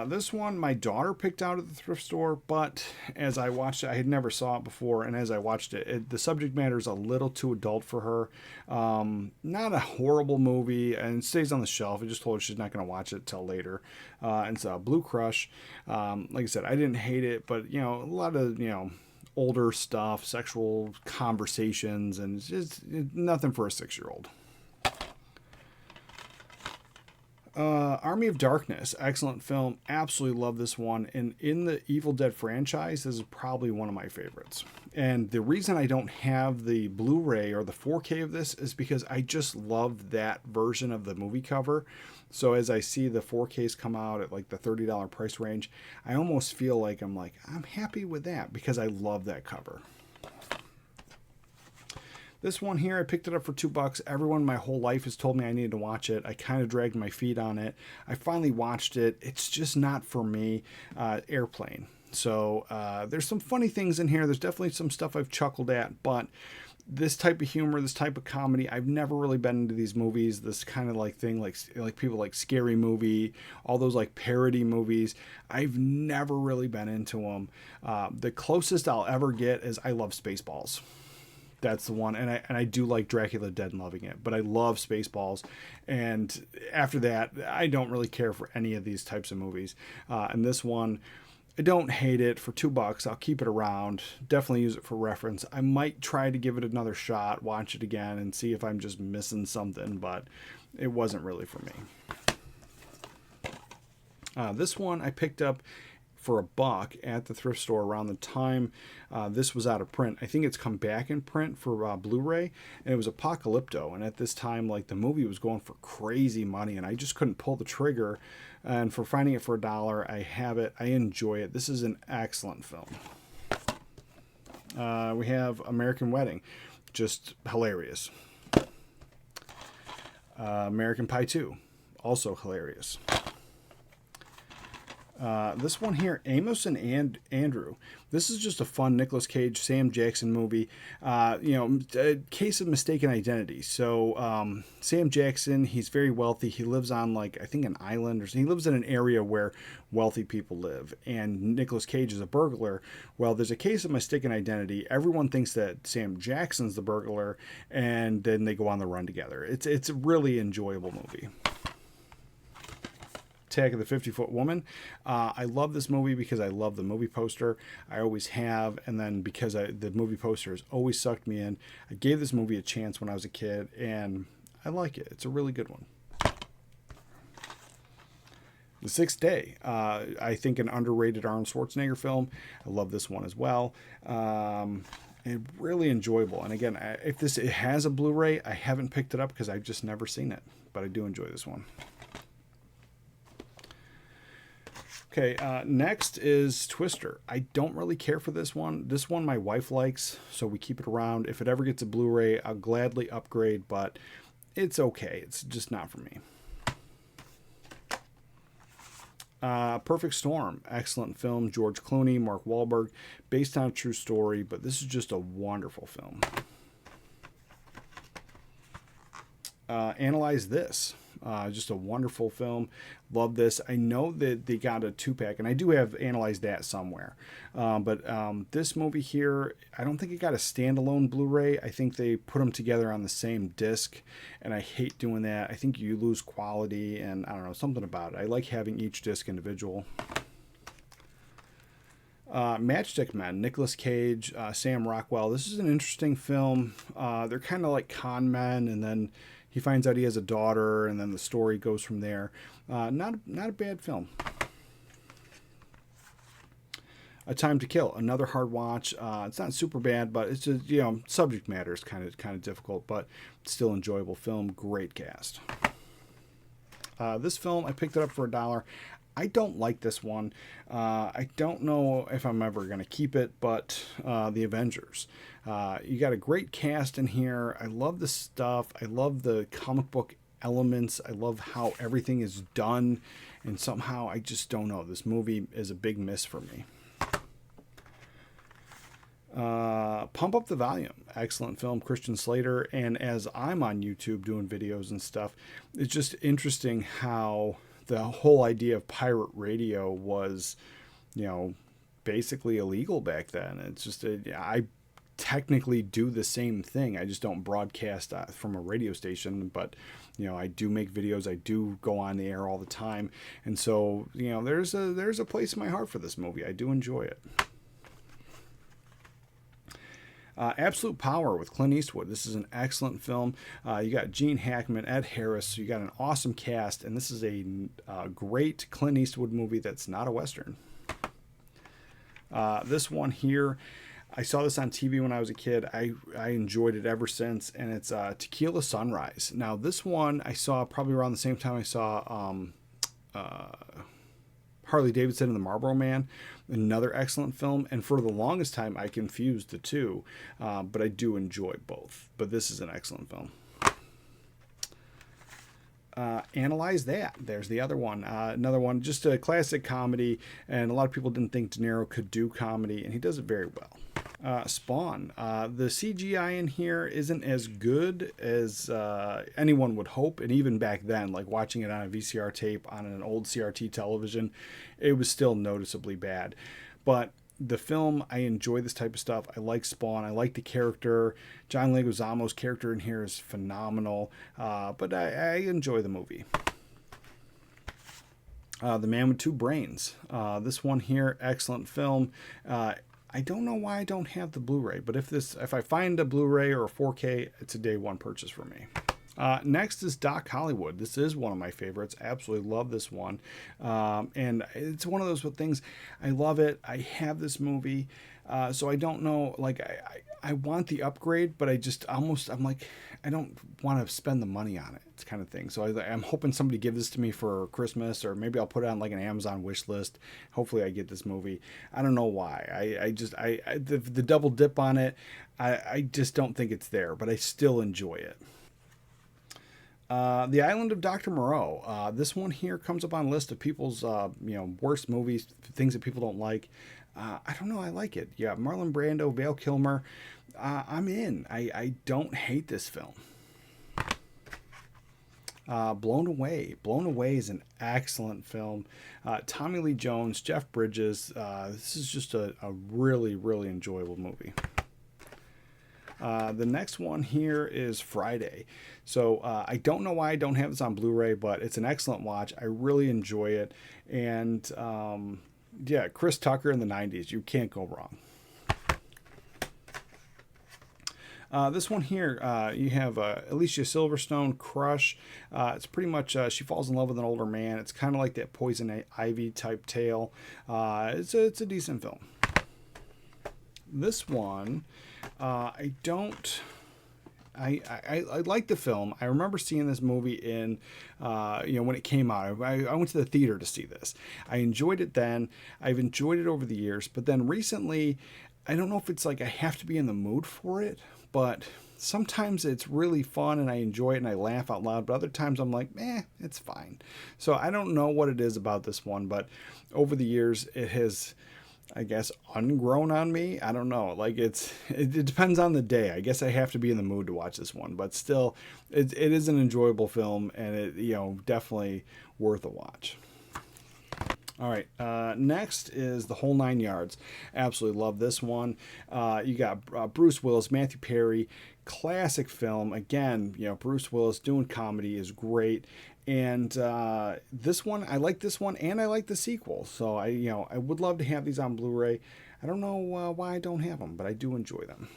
This one my daughter picked out at the thrift store, but as I watched it, I had never saw it before, and as I watched it, the subject matter is a little too adult for her. Not a horrible movie, and it stays on the shelf. I just told her she's not going to watch it till later. And it's Blue Crush. Like I said, I didn't hate it, but a lot of older stuff, sexual conversations, and it's just nothing for a 6-year-old. Army of Darkness, excellent film. Absolutely love this one. And in the Evil Dead franchise, this is probably one of my favorites. And the reason I don't have the Blu-ray or the 4K of this is because I just love that version of the movie cover. So as I see the 4Ks come out at like the $30 price range, I almost feel like I'm happy with that because I love that cover. This one here, I picked it up for $2. Everyone my whole life has told me I needed to watch it. I kind of dragged my feet on it. I finally watched it. It's just not for me. Airplane. So there's some funny things in here. There's definitely some stuff I've chuckled at, but this type of humor, this type of comedy, I've never really been into these movies. This kind of like thing, like people like Scary Movie, all those like parody movies. I've never really been into them. The closest I'll ever get is I love Spaceballs. That's the one, and I do like Dracula Dead and Loving It, but I love Spaceballs, and after that, I don't really care for any of these types of movies. And this one, I don't hate it. For $2, I'll keep it around. Definitely use it for reference. I might try to give it another shot, watch it again, and see if I'm just missing something, but it wasn't really for me. This one I picked up for $1 at the thrift store around the time this was out of print. I think it's come back in print for Blu-ray, and it was Apocalypto. And at this time, like, the movie was going for crazy money, and I just couldn't pull the trigger. And for finding it for $1, I have it. I enjoy it. This is an excellent film. We have American Wedding, just hilarious. American Pie 2, also hilarious. This one here, Amos and Andrew. This is just a fun Nicolas Cage, Sam Jackson movie. A case of mistaken identity. So Sam Jackson, he's very wealthy. He lives on I think an island, or he lives in an area where wealthy people live. And Nicolas Cage is a burglar. Well, there's a case of mistaken identity. Everyone thinks that Sam Jackson's the burglar, and then they go on the run together. It's a really enjoyable movie. Attack of the 50-Foot Woman. I love this movie because I love the movie poster. I always have, and then because the movie poster has always sucked me in. I gave this movie a chance when I was a kid, and I like it. It's a really good one. The Sixth Day, I think an underrated Arnold Schwarzenegger film. I love this one as well. And really enjoyable. And again, if it has a Blu-ray, I haven't picked it up because I've just never seen it, but I do enjoy this one. Okay, next is Twister. I don't really care for this one. This one my wife likes, so we keep it around. If it ever gets a Blu-ray, I'll gladly upgrade, but it's okay. It's just not for me. Perfect Storm, excellent film. George Clooney, Mark Wahlberg, based on a true story, but this is just a wonderful film. Analyze This, just a wonderful film. Love this. I know that they got a 2-pack, and I do have Analyze That somewhere. But this movie here, I don't think it got a standalone Blu-ray. I think they put them together on the same disc, and I hate doing that. I think you lose quality, and I don't know, something about it. I like having each disc individual. Matchstick Men, Nicolas Cage, Sam Rockwell. This is an interesting film. They're kind of like con men, and then he finds out he has a daughter, and then the story goes from there. Not a bad film. A Time to Kill, another hard watch. It's not super bad, but it's just, subject matter is kind of difficult, but still enjoyable film. Great cast. This film, I picked it up for $1. I don't like this one. I don't know if I'm ever going to keep it, but The Avengers. You got a great cast in here. I love the stuff. I love the comic book elements. I love how everything is done. And somehow, I just don't know. This movie is a big miss for me. Pump Up the Volume, excellent film, Christian Slater. And as I'm on YouTube doing videos and stuff, it's just interesting how the whole idea of pirate radio was, basically illegal back then. It's just, I technically do the same thing. I just don't broadcast from a radio station, but, I do make videos. I do go on the air all the time. And so, there's a place in my heart for this movie. I do enjoy it. Absolute Power with Clint Eastwood. This is an excellent film. You got Gene Hackman, Ed Harris. You got an awesome cast, and this is a great Clint Eastwood movie that's not a Western. This one here, I saw this on TV when I was a kid. I enjoyed it ever since, and it's Tequila Sunrise. Now, this one I saw probably around the same time I saw Harley Davidson and the Marlboro Man, another excellent film. And for the longest time, I confused the two, but I do enjoy both. But this is an excellent film. Analyze That. There's the other one. Another one, just a classic comedy, and a lot of people didn't think De Niro could do comedy, and he does it very well. Spawn. The CGI in here isn't as good as anyone would hope, and even back then, like watching it on a VCR tape on an old CRT television, it was still noticeably bad. But the film, I enjoy this type of stuff. I like Spawn. I like the character. John Leguizamo's character in here is phenomenal, but I enjoy the movie. The Man with Two Brains. This one here, excellent film. I don't know why I don't have the Blu-ray, but if I find a Blu-ray or a 4K, it's a day one purchase for me. Next is Doc Hollywood. This is one of my favorites. Absolutely love this one. And it's one of those things, I love it. I have this movie. So I don't know, like I want the upgrade, but I'm like, I don't want to spend the money on it. It's kind of thing. So I'm hoping somebody gives this to me for Christmas, or maybe I'll put it on like an Amazon wish list. Hopefully I get this movie. I don't know why. The double dip on it, I just don't think it's there, but I still enjoy it. The Island of Dr. Moreau. This one here comes up on a list of people's worst movies, things that people don't like. I don't know. I like it. Yeah, Marlon Brando, Val Kilmer. I'm in. I don't hate this film. Blown Away. Blown Away is an excellent film. Tommy Lee Jones, Jeff Bridges. This is just a really, really enjoyable movie. The next one here is Friday. So I don't know why I don't have this on Blu-ray, but it's an excellent watch. I really enjoy it. And Chris Tucker in the 90s. You can't go wrong. This one here, you have Alicia Silverstone, Crush. It's pretty much she falls in love with an older man. It's kind of like that Poison Ivy type tale. It's a decent film. This one, I don't. I like the film. I remember seeing this movie in, when it came out. I went to the theater to see this. I enjoyed it then. I've enjoyed it over the years. But then recently, I don't know if it's like I have to be in the mood for it, but sometimes it's really fun and I enjoy it and I laugh out loud. But other times I'm like, it's fine. So I don't know what it is about this one, but over the years, it has, I guess, ungrown on me. I don't know. Like it depends on the day. I guess I have to be in the mood to watch this one, but still, it is an enjoyable film and it definitely worth a watch. All right, next is The Whole Nine Yards. Absolutely love this one. You got Bruce Willis, Matthew Perry, classic film. Again, Bruce Willis doing comedy is great. And this one, I like this one, and I like the sequel. So I would love to have these on Blu-ray. I don't know why I don't have them, but I do enjoy them.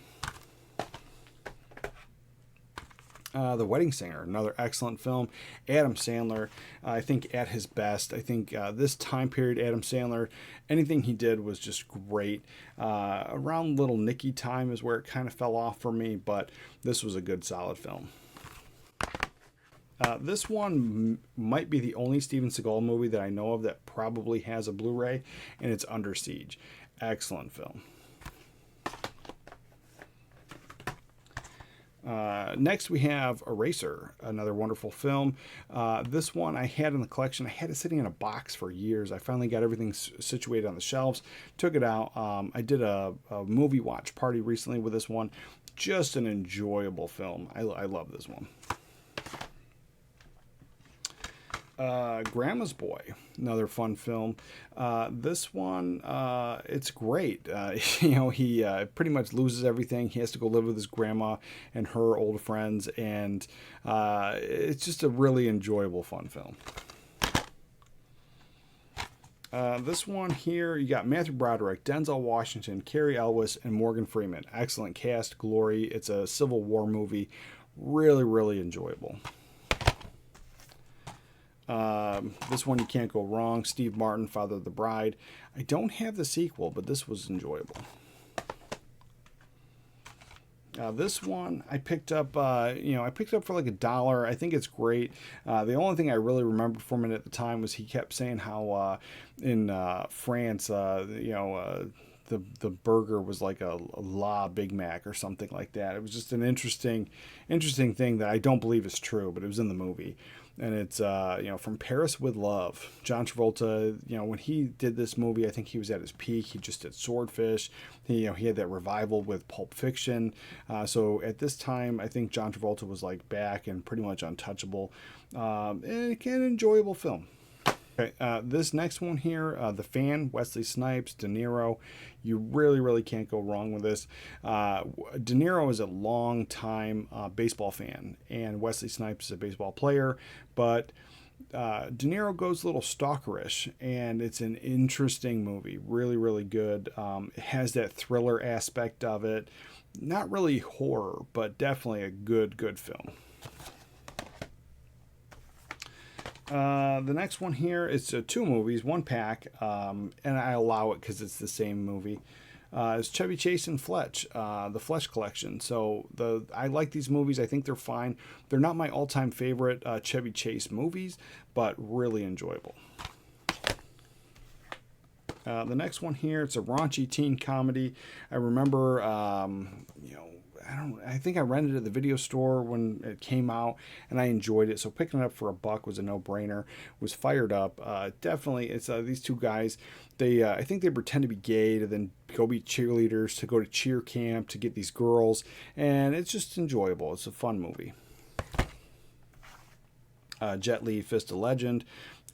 The Wedding Singer, another excellent film. Adam Sandler, I think at his best. I think this time period, Adam Sandler, anything he did was just great. Around Little Nicky time is where it kind of fell off for me, but this was a good, solid film. This one might be the only Steven Seagal movie that I know of that probably has a Blu-ray, and it's Under Siege. Excellent film. Next we have Eraser, another wonderful film. This one I had in the collection. I had it sitting in a box for years. I finally got everything situated on the shelves, took it out. I did a movie watch party recently with this one. Just an enjoyable film. I love this one. Grandma's Boy, another fun film. This one, it's great. He pretty much loses everything. He has to go live with his grandma and her old friends, and it's just a really enjoyable, fun film. This one here, you got Matthew Broderick, Denzel Washington, Cary Elwes, and Morgan Freeman. Excellent cast, Glory. It's a Civil War movie. Really, really enjoyable. This one you can't go wrong. Steve Martin, Father of the Bride. I don't have the sequel, but this was enjoyable. This one I picked up, I picked up for like $1. I think it's great. The only thing I really remember from it at the time was he kept saying how in France, the burger was like a La Big Mac or something like that. It was just an interesting thing that I don't believe is true, but it was in the movie. And it's, From Paris with Love. John Travolta, when he did this movie, I think he was at his peak. He just did Swordfish. He had that revival with Pulp Fiction. So at this time, I think John Travolta was like back and pretty much untouchable. And an enjoyable film. Okay, this next one here, The Fan, Wesley Snipes, De Niro. You really, really can't go wrong with this. De Niro is a long-time baseball fan, and Wesley Snipes is a baseball player, but De Niro goes a little stalkerish, and it's an interesting movie. Really, really good. It has that thriller aspect of it. Not really horror, but definitely a good film. The next one here is two movies, one pack, and I allow it because it's the same movie. It's Chevy Chase and Fletch, the Fletch Collection. So I like these movies. I think they're fine. They're not my all-time favorite Chevy Chase movies, but really enjoyable. The next one here, it's a raunchy teen comedy. I remember, I think I rented it at the video store when it came out, and I enjoyed it. So picking it up for $1 was a no-brainer. Was fired up. Definitely, it's these two guys. They, I think they pretend to be gay to then go be cheerleaders, to go to cheer camp, to get these girls, and it's just enjoyable. It's a fun movie. Jet Li, Fist of Legend,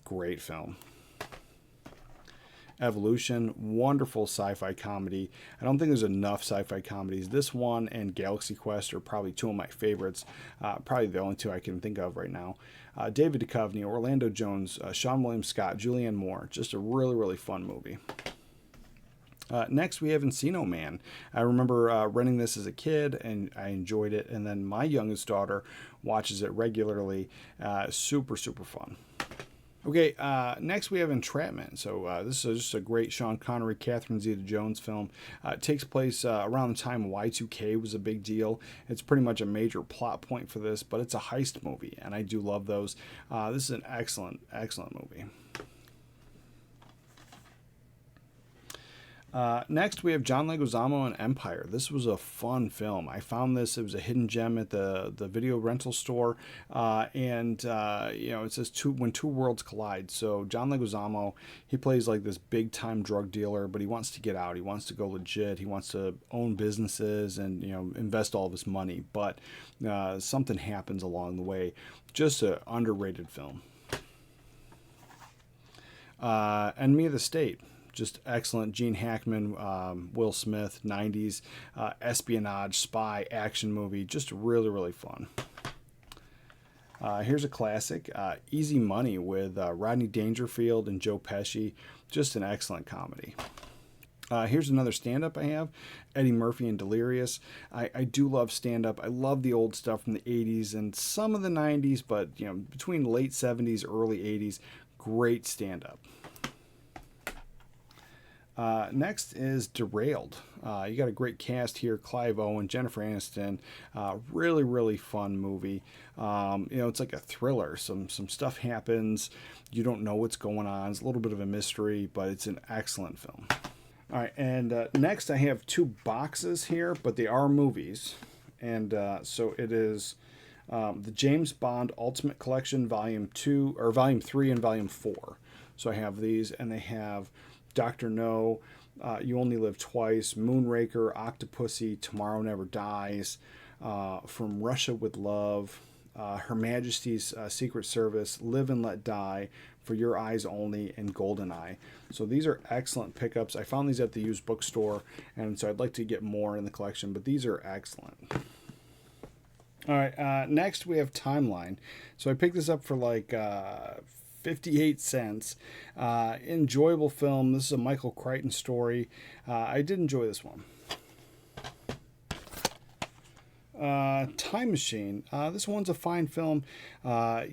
great film. Evolution, wonderful sci-fi comedy. I don't think there's enough sci-fi comedies. This one and Galaxy Quest are probably two of my favorites. Probably the only two I can think of right now. David Duchovny, Orlando Jones, Seann William Scott, Julianne Moore. Just a really, really fun movie. Next, we have Encino Man. I remember renting this as a kid, and I enjoyed it. And then my youngest daughter watches it regularly. Super, super fun. Okay, next we have Entrapment. So this is just a great Sean Connery, Catherine Zeta-Jones film. It takes place around the time Y2K was a big deal. It's pretty much a major plot point for this, but it's a heist movie, and I do love those. This is an excellent, excellent movie. Next, we have John Leguizamo and Empire. This was a fun film. I found this; it was a hidden gem at the video rental store, and it says when two worlds collide. So John Leguizamo, he plays like this big time drug dealer, but he wants to get out. He wants to go legit. He wants to own businesses and invest all of his money. But something happens along the way. Just an underrated film. Enemy of the State. Just excellent. Gene Hackman, Will Smith, 90s espionage, spy, action movie. Just really, really fun. Here's a classic, Easy Money with Rodney Dangerfield and Joe Pesci. Just an excellent comedy. Here's another stand-up I have, Eddie Murphy and Delirious. I do love stand-up. I love the old stuff from the 80s and some of the 90s, but between late 70s, early 80s, great stand-up. Next is Derailed. You got a great cast here: Clive Owen, Jennifer Aniston. Really, really fun movie. It's like a thriller. Some stuff happens. You don't know what's going on. It's a little bit of a mystery, but it's an excellent film. All right, and next I have two boxes here, but they are movies, and so it is the James Bond Ultimate Collection, Volume 2 or Volume 3 and Volume 4. So I have these, and they have Dr. No, You Only Live Twice, Moonraker, Octopussy, Tomorrow Never Dies, From Russia with Love, Her Majesty's Secret Service, Live and Let Die, For Your Eyes Only, and GoldenEye. So these are excellent pickups. I found these at the used bookstore, and so I'd like to get more in the collection, but these are excellent. All right, next we have Timeline. So I picked this up for like 58 cents. Enjoyable film. This is a Michael Crichton story. I did enjoy this one. Time Machine. This one's a fine film. I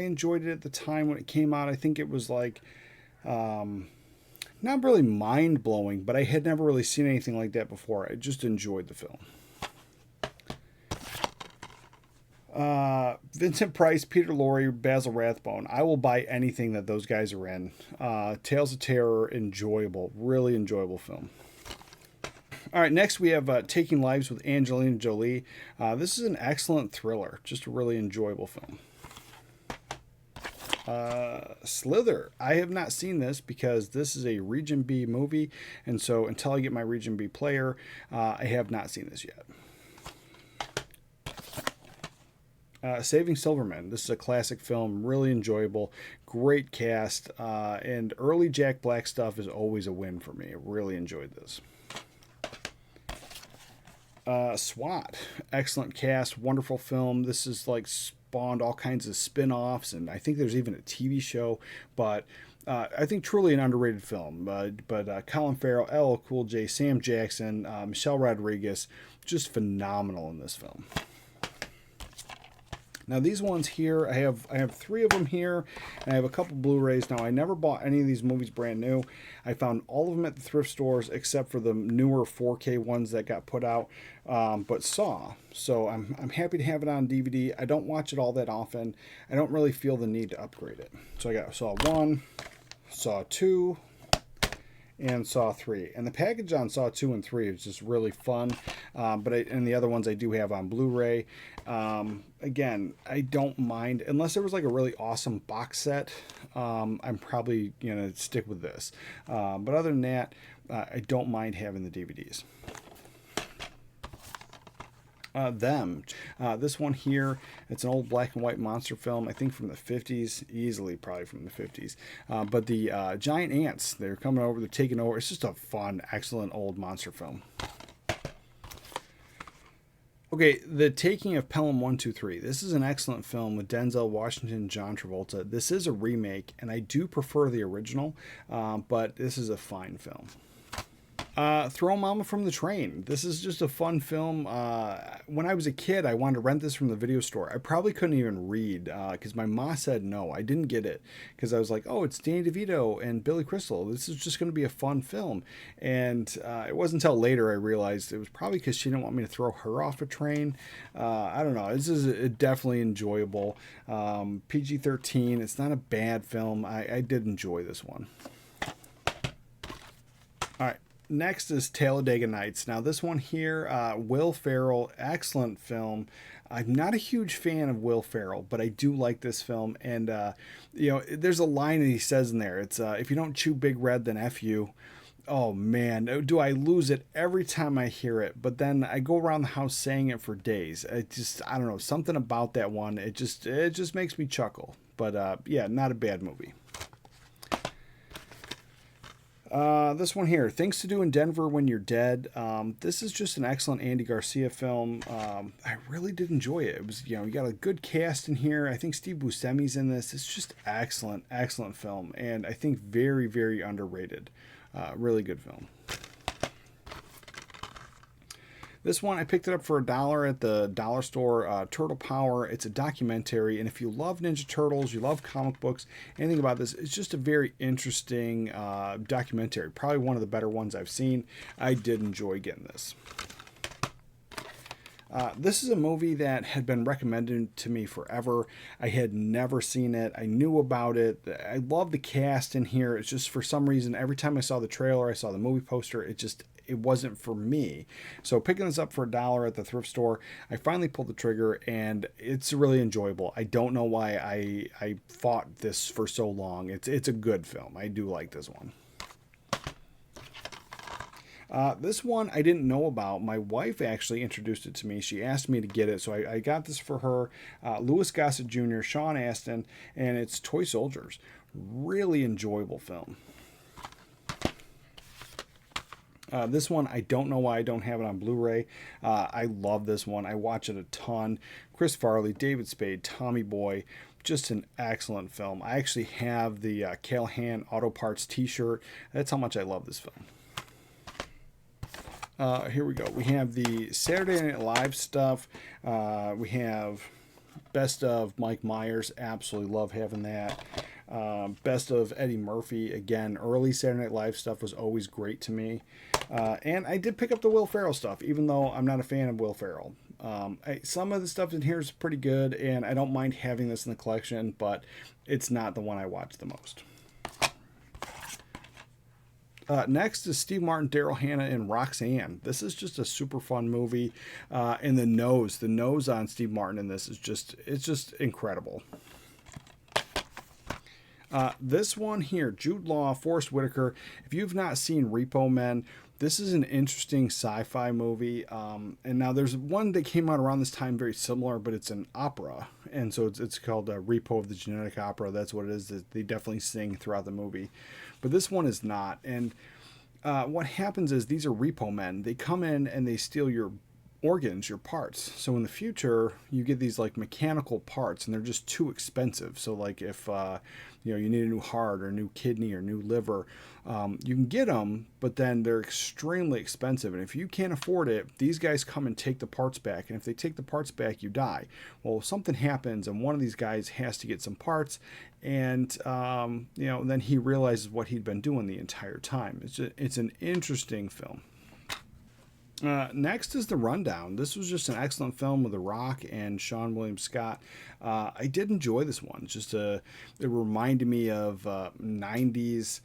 enjoyed it at the time when it came out. I think it was like not really mind-blowing, but I had never really seen anything like that before. I just enjoyed the film. Vincent Price, Peter Lorre, Basil Rathbone. I will buy anything that those guys are in. Tales of Terror, enjoyable, really enjoyable film. All right, next we have Taking Lives with Angelina Jolie. This is an excellent thriller, just a really enjoyable film. Slither. I have not seen this because this is a Region B movie, and so until I get my Region B player, I have not seen this yet. Saving Silverman. This is a classic film, really enjoyable, great cast, and early Jack Black stuff is always a win for me. I really enjoyed this. SWAT. Excellent cast, wonderful film. This is like spawned all kinds of spin-offs, and I think there's even a TV show, but I think truly an underrated film. But Colin Farrell, LL Cool J, Sam Jackson, Michelle Rodriguez, just phenomenal in this film. Now these ones here, I have 3 of them here, and I have a couple Blu-rays. Now I never bought any of these movies brand new. I found all of them at the thrift stores except for the newer 4K ones that got put out, but Saw. So I'm happy to have it on DVD. I don't watch it all that often. I don't really feel the need to upgrade it. So I got Saw 1, Saw 2, and Saw 3. And the package on Saw 2 and 3 is just really fun. And the other ones I do have on Blu-ray. Again, I don't mind, unless there was like a really awesome box set, I'm probably going to stick with this. But other than that, I don't mind having the DVDs. This one here, it's an old black and white monster film, I think from the 50s, easily probably from the 50s. But the giant ants, they're coming over, they're taking over. It's just a fun, excellent old monster film. Okay, The Taking of Pelham 123. This is an excellent film with Denzel Washington and John Travolta. This is a remake, and I do prefer the original, but this is a fine film. Throw Mama from the Train. This is just a fun film. When I was a kid, I wanted to rent this from the video store. I probably couldn't even read because my mom said no. I didn't get it because I was like, oh, it's Danny DeVito and Billy Crystal. This is just going to be a fun film. And it wasn't until later I realized it was probably because she didn't want me to throw her off a train. I don't know. This is definitely enjoyable. PG-13. It's not a bad film. I did enjoy this one. All right. Next is Talladega Nights. Now, this one here, Will Ferrell, excellent film. I'm not a huge fan of Will Ferrell, but I do like this film. And, there's a line that he says in there. It's, if you don't chew Big Red, then F you. Oh, man, do I lose it every time I hear it. But then I go around the house saying it for days. I don't know, something about that one. It just makes me chuckle. But, yeah, not a bad movie. This one here, Things to Do in Denver When You're Dead. This is just an excellent Andy Garcia film. I really did enjoy it. It was, you got a good cast in here. I think Steve Buscemi's in this. It's just excellent, excellent film. And I think very, very underrated. Really good film. This one, I picked it up for $1 at the dollar store, Turtle Power. It's a documentary, and if you love Ninja Turtles, you love comic books, anything about this, it's just a very interesting documentary. Probably one of the better ones I've seen. I did enjoy getting this. This is a movie that had been recommended to me forever. I had never seen it. I knew about it. I love the cast in here. It's just for some reason, every time I saw the trailer, I saw the movie poster, it wasn't for me. So picking this up for $1 at the thrift store, I finally pulled the trigger, and it's really enjoyable. I don't know why I fought this for so long. It's a good film. I do like this one. This one I didn't know about. My wife actually introduced it to me. She asked me to get it, so I got this for her. Louis Gossett Jr., Sean Astin, and it's Toy Soldiers. Really enjoyable film. This one, I don't know why I don't have it on Blu-ray. I love this one. I watch it a ton. Chris Farley, David Spade, Tommy Boy. Just an excellent film. I actually have the Callahan Auto Parts t-shirt. That's how much I love this film. Here we go. We have the Saturday Night Live stuff. We have Best of Mike Myers. Absolutely love having that. Best of Eddie Murphy. Again, early Saturday Night Live stuff was always great to me. And I did pick up the Will Ferrell stuff, even though I'm not a fan of Will Ferrell. Some of the stuff in here is pretty good, and I don't mind having this in the collection, but it's not the one I watch the most. Next is Steve Martin, Daryl Hannah, and Roxanne. This is just a super fun movie. And the nose on Steve Martin in this is just incredible. This one here, Jude Law, Forrest Whitaker. If you've not seen Repo Men, this is an interesting sci-fi movie. And now there's one that came out around this time very similar, but it's an opera. And so it's called Repo of the Genetic Opera. That's what it is. They definitely sing throughout the movie. But this one is not. And what happens is these are repo men. They come in and they steal your organs, your parts. So in the future, you get these like mechanical parts, and they're just too expensive. So like if you need a new heart or a new kidney or new liver, you can get them, but then they're extremely expensive. And if you can't afford it, these guys come and take the parts back. And if they take the parts back, you die. Well, if something happens and one of these guys has to get some parts, and then he realizes what he'd been doing the entire time. It's an interesting film. Next is The Rundown. This was just an excellent film with The Rock and Sean William Scott. I did enjoy this one. It reminded me of 90s.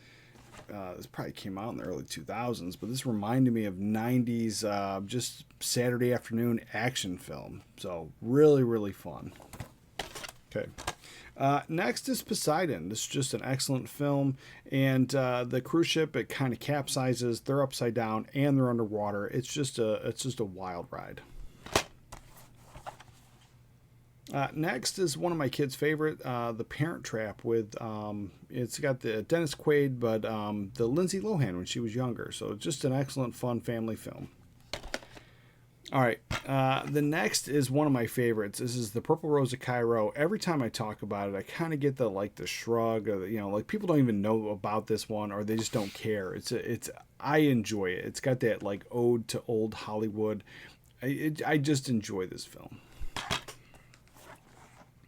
This probably came out in the early 2000s, but this reminded me of 90s just Saturday afternoon action film. So really, really fun. Okay. Next is Poseidon. This is just an excellent film, and the cruise ship, it kind of capsizes. They're upside down and they're underwater. It's just a wild ride. Next is one of my kids' favorite, The Parent Trap. With it's got the Dennis Quaid, but the Lindsay Lohan when she was younger. So it's just an excellent, fun family film. All right. The next is one of my favorites. This is the Purple Rose of Cairo. Every time I talk about it, I kind of get the shrug, or like people don't even know about this one, or they just don't care. I enjoy it. It's got that like ode to old Hollywood. I just enjoy this film.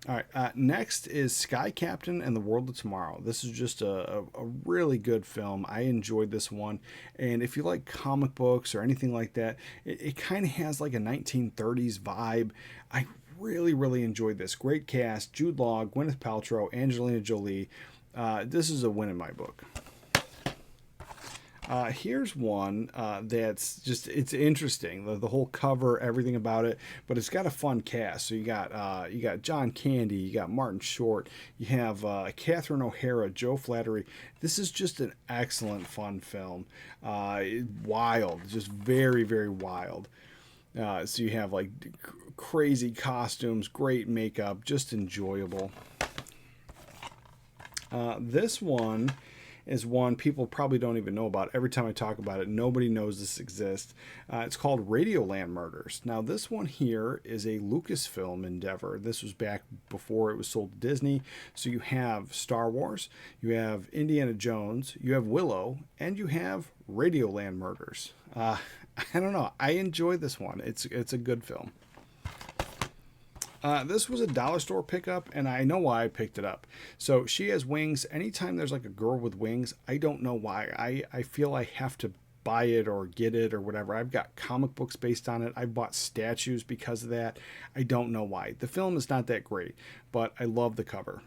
All right. Next is Sky Captain and the World of Tomorrow. This is just a really good film. I enjoyed this one. And if you like comic books or anything like that, it kind of has like a 1930s vibe. I really, really enjoyed this. Great cast: Jude Law, Gwyneth Paltrow, Angelina Jolie. This is a win in my book. Here's one that's just, it's interesting. The whole cover, everything about it, but it's got a fun cast. So you got John Candy, you got Martin Short, you have Catherine O'Hara, Joe Flattery. This is just an excellent, fun film. Wild, just very, very wild. So you have like crazy costumes, great makeup, just enjoyable. This one is one people probably don't even know about. Every time I talk about it, nobody knows this exists. It's called Radioland Murders. Now, this one here is a Lucasfilm endeavor. This was back before it was sold to Disney. So you have Star Wars, you have Indiana Jones, you have Willow, and you have Radioland Murders. I don't know. I enjoy this one. It's a good film. This was a dollar store pickup, and I know why I picked it up. So She Has Wings. Anytime there's like a girl with wings, I don't know why. I feel I have to buy it or get it or whatever. I've got comic books based on it. I bought statues because of that. I don't know why. The film is not that great, but I love the cover.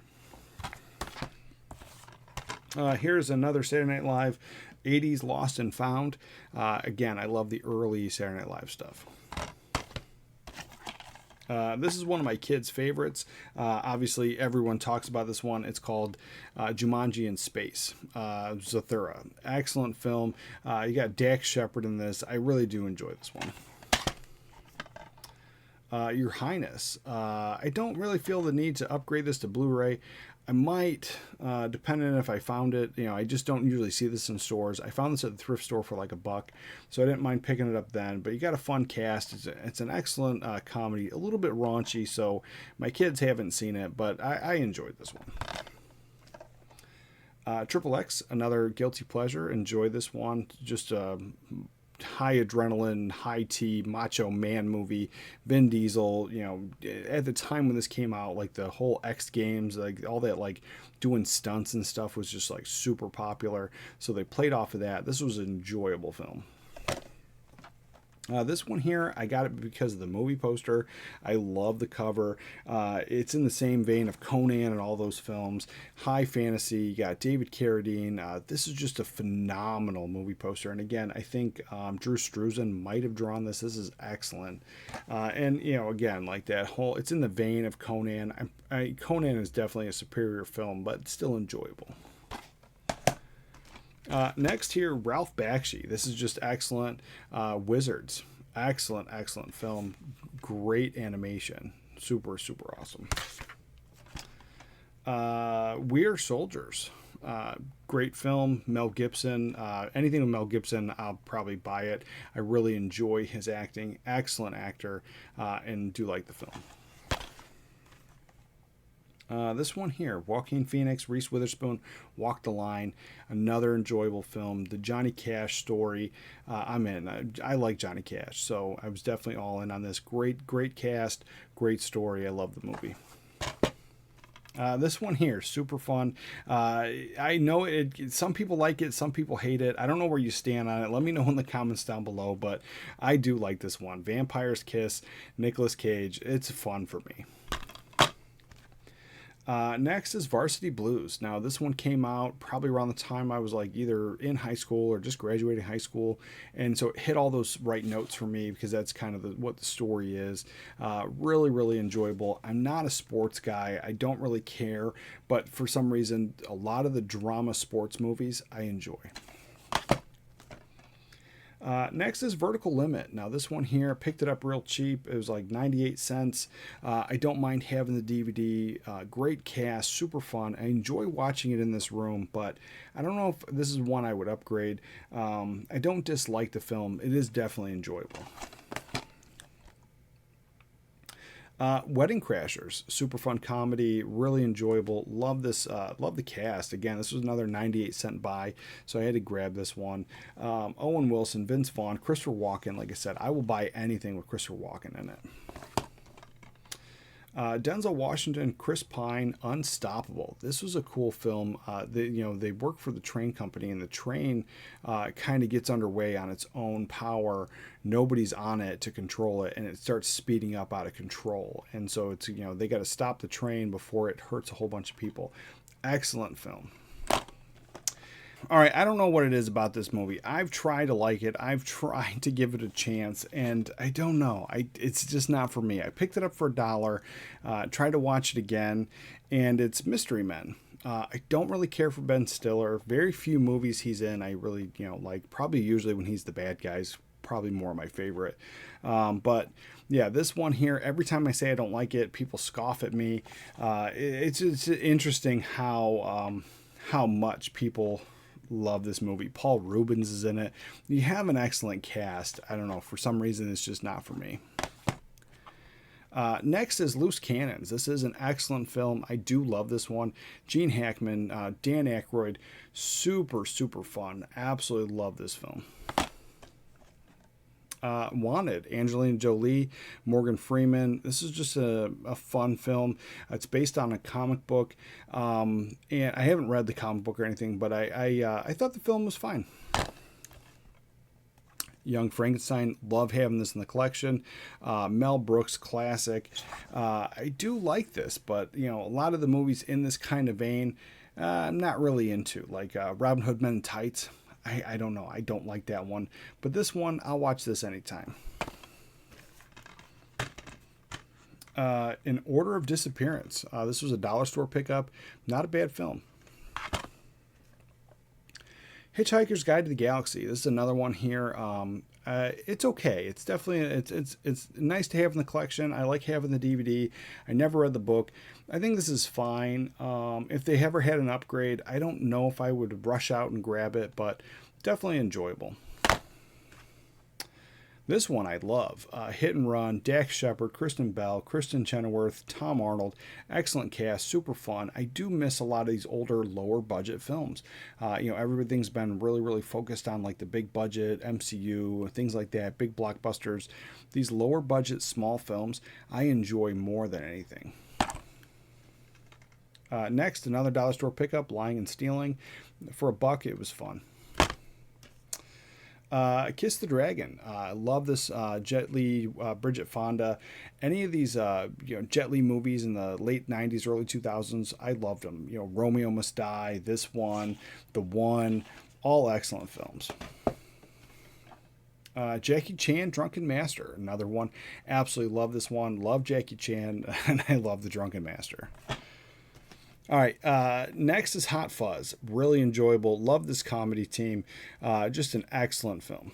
Here's another Saturday Night Live, 80s Lost and Found. Again, I love the early Saturday Night Live stuff. This is one of my kids' favorites. Obviously, everyone talks about this one. It's called Jumanji in Space. Zathura. Excellent film. You got Dax Shepard in this. I really do enjoy this one. Your Highness. I don't really feel the need to upgrade this to Blu-ray. I might, depending on if I found it. I just don't usually see this in stores. I found this at the thrift store for like $1, so I didn't mind picking it up then. But you got a fun cast. It's an excellent comedy, a little bit raunchy, so my kids haven't seen it, but I enjoyed this one. Triple X, another guilty pleasure. Enjoyed this one. Just high adrenaline, high tea, macho man movie. Vin Diesel, at the time when this came out, like the whole X Games, like all that, like doing stunts and stuff was just like super popular. So they played off of that. This was an enjoyable film. This one here, I got it because of the movie poster. I love the cover. It's in the same vein of Conan and all those films. High fantasy. You got David Carradine. This is just a phenomenal movie poster. And again, I think Drew Struzan might have drawn this. This is excellent. And, again, like that whole, it's in the vein of Conan. Conan is definitely a superior film, but still enjoyable. Next here, Ralph Bakshi. This is just excellent. Wizards. Excellent, excellent film. Great animation. Super, super awesome. We Are Soldiers. Great film. Mel Gibson. Anything with Mel Gibson, I'll probably buy it. I really enjoy his acting. Excellent actor, and do like the film. This one here, Joaquin Phoenix, Reese Witherspoon, Walk the Line, another enjoyable film. The Johnny Cash story, I'm in. I like Johnny Cash, so I was definitely all in on this. Great, great cast, great story. I love the movie. This one here, super fun. I know it. Some people like it, some people hate it. I don't know where you stand on it. Let me know in the comments down below, but I do like this one. Vampire's Kiss, Nicolas Cage. It's fun for me. Next is Varsity Blues. Now, this one came out probably around the time I was like either in high school or just graduating high school. And so it hit all those right notes for me because that's kind of what the story is. Really, really enjoyable. I'm not a sports guy. I don't really care. But for some reason, a lot of the drama sports movies I enjoy. Next is Vertical Limit. Now this one here, I picked it up real cheap. It was like 98 cents. I don't mind having the DVD. Great cast, super fun. I enjoy watching it in this room, but I don't know if this is one I would upgrade. I don't dislike the film. It is definitely enjoyable. Wedding Crashers, super fun comedy, really enjoyable. Love this. Love the cast. Again, this was another 98-cent buy, so I had to grab this one. Owen Wilson, Vince Vaughn, Christopher Walken. Like I said, I will buy anything with Christopher Walken in it. Denzel Washington, Chris Pine, Unstoppable. This was a cool film. They work for the train company, and the train kind of gets underway on its own power. Nobody's on it to control it, and it starts speeding up out of control. And so it's they got to stop the train before it hurts a whole bunch of people. Excellent film. All right, I don't know what it is about this movie. I've tried to like it. I've tried to give it a chance, and I don't know. It's just not for me. I picked it up for $1, tried to watch it again, and it's Mystery Men. I don't really care for Ben Stiller. Very few movies he's in I really, like. Probably usually when he's the bad guy's probably more my favorite. But yeah, this one here, every time I say I don't like it, people scoff at me. It's interesting how much people love this movie. Paul Reubens is in it. You have an excellent cast. I don't know. For some reason, it's just not for me. Next is Loose Cannons. This is an excellent film. I do love this one. Gene Hackman, Dan Aykroyd. Super, super fun. Absolutely love this film. Wanted, Angelina Jolie, Morgan Freeman. This is just a fun film. It's based on a comic book, and I haven't read the comic book or anything, but I thought the film was fine. Young Frankenstein, love having this in the collection. Mel Brooks classic. I do like this, but a lot of the movies in this kind of vein, I'm not really into, like Robin Hood Men in Tights. I don't know. I don't like that one. But this one, I'll watch this anytime. In Order of Disappearance. This was a dollar store pickup. Not a bad film. Hitchhiker's Guide to the Galaxy. This is another one here. It's okay. It's definitely it's nice to have in the collection. I like having the DVD. I never read the book. I think this is fine. If they ever had an upgrade, I don't know if I would rush out and grab it, but definitely enjoyable. This one I love. Hit and Run, Dax Shepard, Kristen Bell, Kristen Chenoweth, Tom Arnold. Excellent cast, super fun. I do miss a lot of these older, lower budget films. Everything's been really, really focused on like the big budget, MCU, things like that, big blockbusters. These lower budget, small films, I enjoy more than anything. Next, another dollar store pickup, Lying and Stealing. For $1, it was fun. Kiss the Dragon. I love this Jet Li, Bridget Fonda. Any of these Jet Li movies in the late 90s, early 2000s, I loved them. Romeo Must Die, this one, The One, all excellent films. Jackie Chan, Drunken Master, another one. Absolutely love this one. Love Jackie Chan, and I love The Drunken Master. All right, next is Hot Fuzz. Really enjoyable. Love this comedy team. Just an excellent film.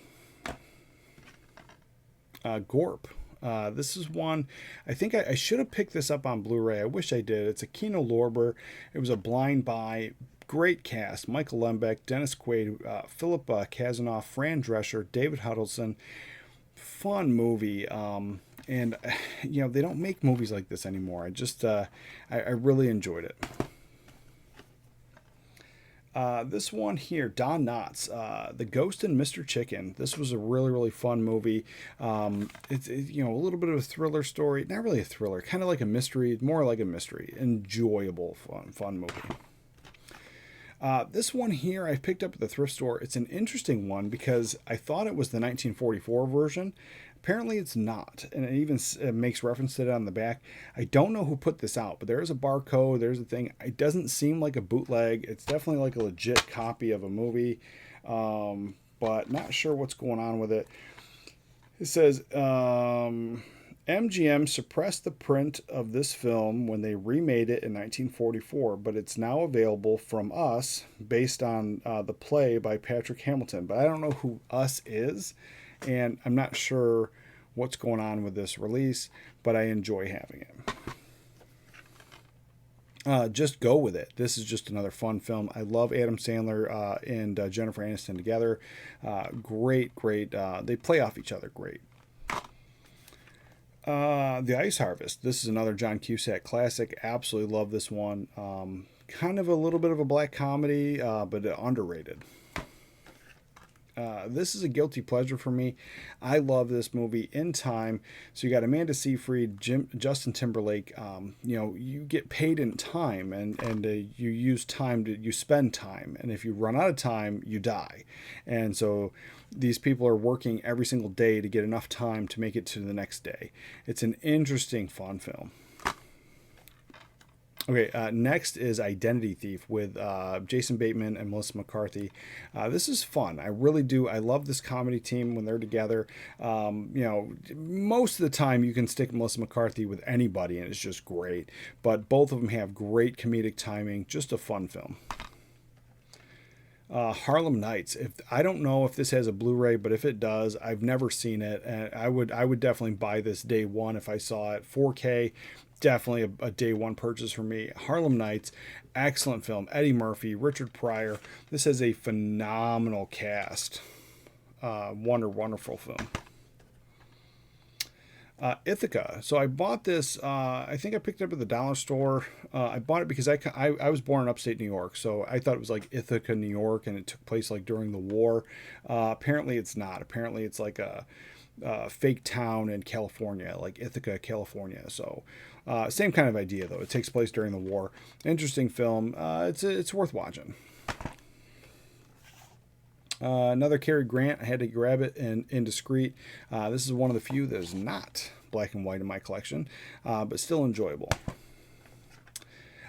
Gorp. This is one, I think I should have picked this up on Blu-ray. I wish I did. It's a Kino Lorber. It was a blind buy. Great cast. Michael Lembeck, Dennis Quaid, Philip Kazanoff, Fran Drescher, David Huddleston. Fun movie. And they don't make movies like this anymore. I really enjoyed it. This one here, Don Knotts, The Ghost and Mr. Chicken. This was a really, really fun movie. It's a little bit of a thriller story. Not really a thriller, kind of like a mystery, more like a mystery. Enjoyable, fun movie. This one here I picked up at the thrift store. It's an interesting one because I thought it was the 1944 version. Apparently it's not, and it even makes reference to it on the back. I don't know who put this out, but there is a barcode, there's a thing. It doesn't seem like a bootleg. It's definitely like a legit copy of a movie, but not sure what's going on with it. It says, MGM suppressed the print of this film when they remade it in 1944, but it's now available from us based on the play by Patrick Hamilton. But I don't know who us is, and I'm not sure what's going on with this release, but I enjoy having it. Just go with it. This is just another fun film. I love Adam Sandler and Jennifer Aniston together. Great. They play off each other great. The Ice Harvest. This is another John Cusack classic. Absolutely love this one. Kind of a little bit of a black comedy, but underrated. This is a guilty pleasure for me. I love this movie. In Time. So you got Amanda Seyfried, Justin Timberlake. You get paid in time, and you use time to you spend time, and if you run out of time, you die. And so these people are working every single day to get enough time to make it to the next day. It's an interesting, fun film. Okay, next is Identity Thief with Jason Bateman and Melissa McCarthy. This is fun. I really do. I love this comedy team when they're together. Most of the time you can stick Melissa McCarthy with anybody and it's just great. But both of them have great comedic timing. Just a fun film. Harlem Nights. If I don't know if this has a Blu-ray, but if it does, I've never seen it, and I would definitely buy this day one if I saw it. 4K, definitely a day one purchase for me. Harlem Nights, excellent film. Eddie Murphy, Richard Pryor. This has a phenomenal cast. Wonderful film. Ithaca. So I bought this. I think I picked it up at the dollar store. I bought it because I was born in upstate New York, so I thought it was like Ithaca, New York, and it took place like during the war. Apparently, it's not. Apparently, it's like a fake town in California, like Ithaca, California. So same kind of idea though. It takes place during the war. Interesting film. It's worth watching. Another Cary Grant. I had to grab it in Indiscreet. This is one of the few that is not black and white in my collection, but still enjoyable.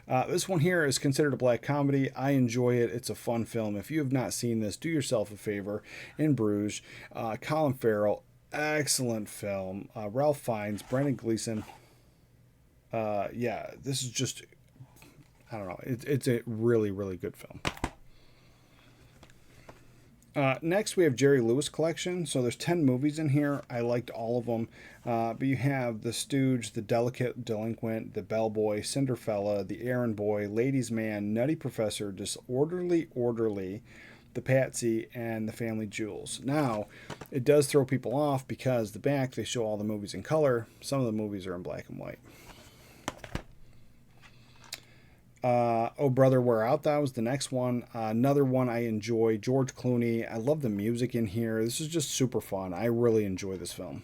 This one here is considered a black comedy. I enjoy it. It's a fun film. If you have not seen this, do yourself a favor. In Bruges, Colin Farrell, excellent film. Ralph Fiennes, Brendan Gleeson. This is just, I don't know. It's a really, really good film. Next, we have Jerry Lewis collection. So there's 10 movies in here. I liked all of them. But you have The Stooge, The Delicate Delinquent, The Bellboy, Cinderfella, The Errand Boy, Ladies' Man, Nutty Professor, Disorderly Orderly, The Patsy, and The Family Jewels. Now, it does throw people off because the back, they show all the movies in color. Some of the movies are in black and white. Oh Brother, Where Art Thou was the next one. Another one I enjoy. George Clooney. I love the music in here. This is just super fun. I really enjoy this film.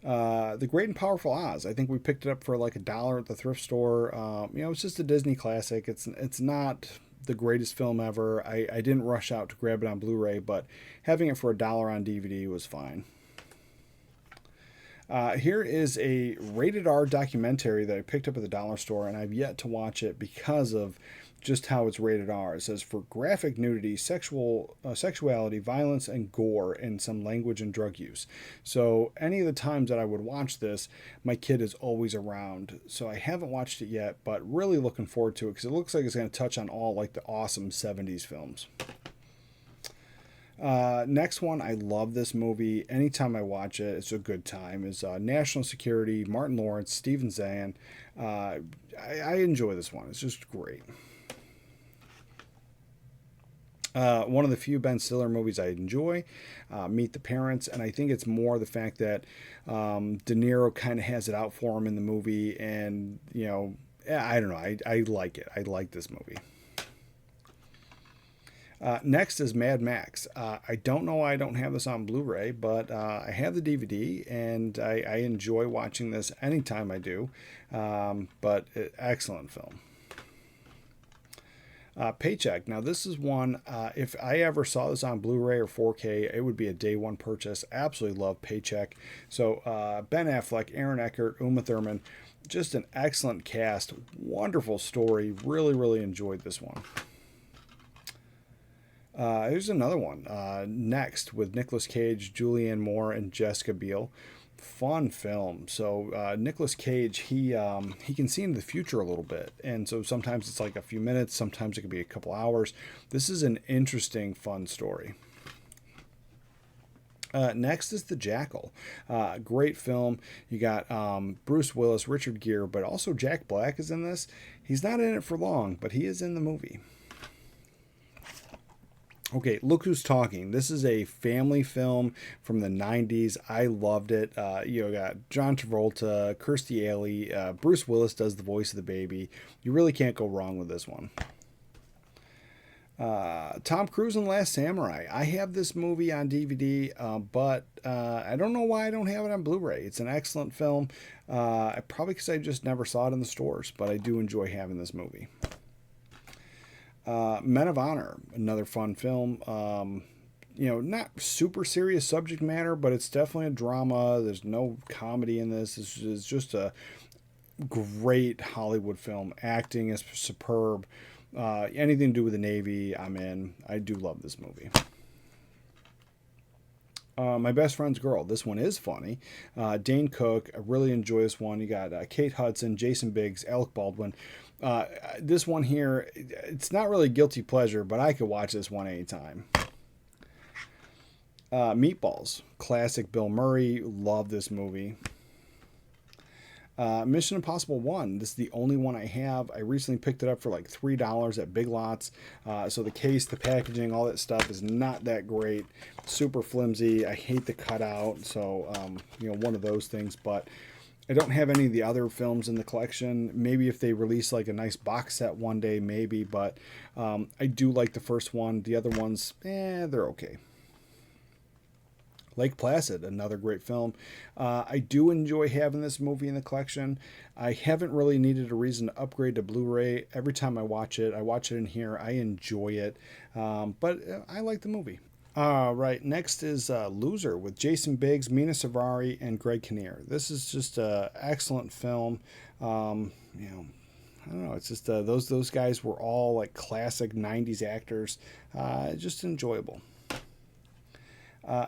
The Great and Powerful Oz. I think we picked it up for like $1 at the thrift store. It's just a Disney classic. It's not the greatest film ever. I didn't rush out to grab it on Blu-ray, but having it for $1 on DVD was fine. Here is a rated R documentary that I picked up at the dollar store, and I've yet to watch it because of just how it's rated R. It says for graphic nudity, sexuality, violence, and gore, and some language and drug use. So any of the times that I would watch this, my kid is always around. So I haven't watched it yet, but really looking forward to it because it looks like it's going to touch on all like the awesome 70s films. Next one, I love this movie. Anytime I watch it, it's a good time. Is National Security, Martin Lawrence, Steven Zahn. I enjoy this one. It's just great. One of the few Ben Stiller movies I enjoy, Meet the Parents, and I think it's more the fact that De Niro kind of has it out for him in the movie, and I don't know, I like it. I like this movie. Next is Mad Max. I don't know why I don't have this on Blu-ray, but I have the DVD, and I enjoy watching this anytime I do. Excellent film. Paycheck. Now this is one, if I ever saw this on Blu-ray or 4K, it would be a day one purchase. Absolutely love Paycheck. So Ben Affleck, Aaron Eckhart, Uma Thurman, just an excellent cast. Wonderful story. Really, really enjoyed this one. Here's another one. Next with Nicolas Cage, Julianne Moore, and Jessica Biel. Fun film. So Nicolas Cage, he can see into the future a little bit, and so sometimes it's like a few minutes, sometimes it could be a couple hours. This is an interesting, fun story. Next is The Jackal. Great film. You got Bruce Willis, Richard Gere, but also Jack Black is in this. He's not in it for long, but he is in the movie. Okay, Look Who's Talking. This is a family film from the 90s. I loved it. You got John Travolta, Kirstie Alley, Bruce Willis does the voice of the baby. You really can't go wrong with this one. Tom Cruise and Last Samurai. I have this movie on DVD, but I don't know why I don't have it on Blu-ray. It's an excellent film. Probably because I just never saw it in the stores, but I do enjoy having this movie. Men of Honor, another fun film. Not super serious subject matter, but it's definitely a drama. There's no comedy in this. It's just a great Hollywood film. Acting is superb. Anything to do with the Navy, I'm in. I do love this movie. My Best Friend's Girl. This one is funny. Dane Cook. I really enjoy this one. You got Kate Hudson, Jason Biggs, Alec Baldwin. This one here, it's not really guilty pleasure, but I could watch this one anytime. Meatballs. Classic Bill Murray. Love this movie. Mission Impossible 1. This is the only one I have. I recently picked it up for like $3 at Big Lots. So the case, the packaging, all that stuff is not that great. Super flimsy. I hate the cutout. So, one of those things. But I don't have any of the other films in the collection. Maybe if they release like a nice box set one day, maybe. But I do like the first one. The other ones, they're okay. Lake Placid, another great film. I do enjoy having this movie in the collection. I haven't really needed a reason to upgrade to Blu-ray. Every time I watch it in here. I enjoy it, but I like the movie. Right, next is Loser with Jason Biggs, Mina Savari, and Greg Kinnear. This is just an excellent film. I don't know. It's just those guys were all like classic '90s actors. Just enjoyable.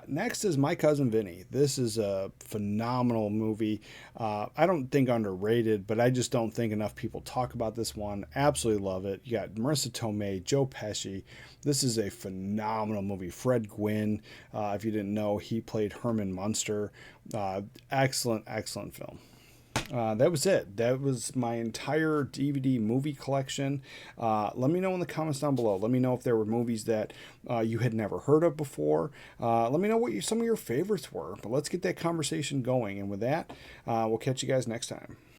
Next is My Cousin Vinny. This is a phenomenal movie. I don't think underrated, but I just don't think enough people talk about this one. Absolutely love it. You got Marissa Tomei, Joe Pesci. This is a phenomenal movie. Fred Gwynn, if you didn't know, he played Herman Munster. Excellent, excellent film. That was it. That was my entire DVD movie collection. Let me know in the comments down below. Let me know if there were movies that you had never heard of before. Let me know what some of your favorites were. But let's get that conversation going. And with that, we'll catch you guys next time.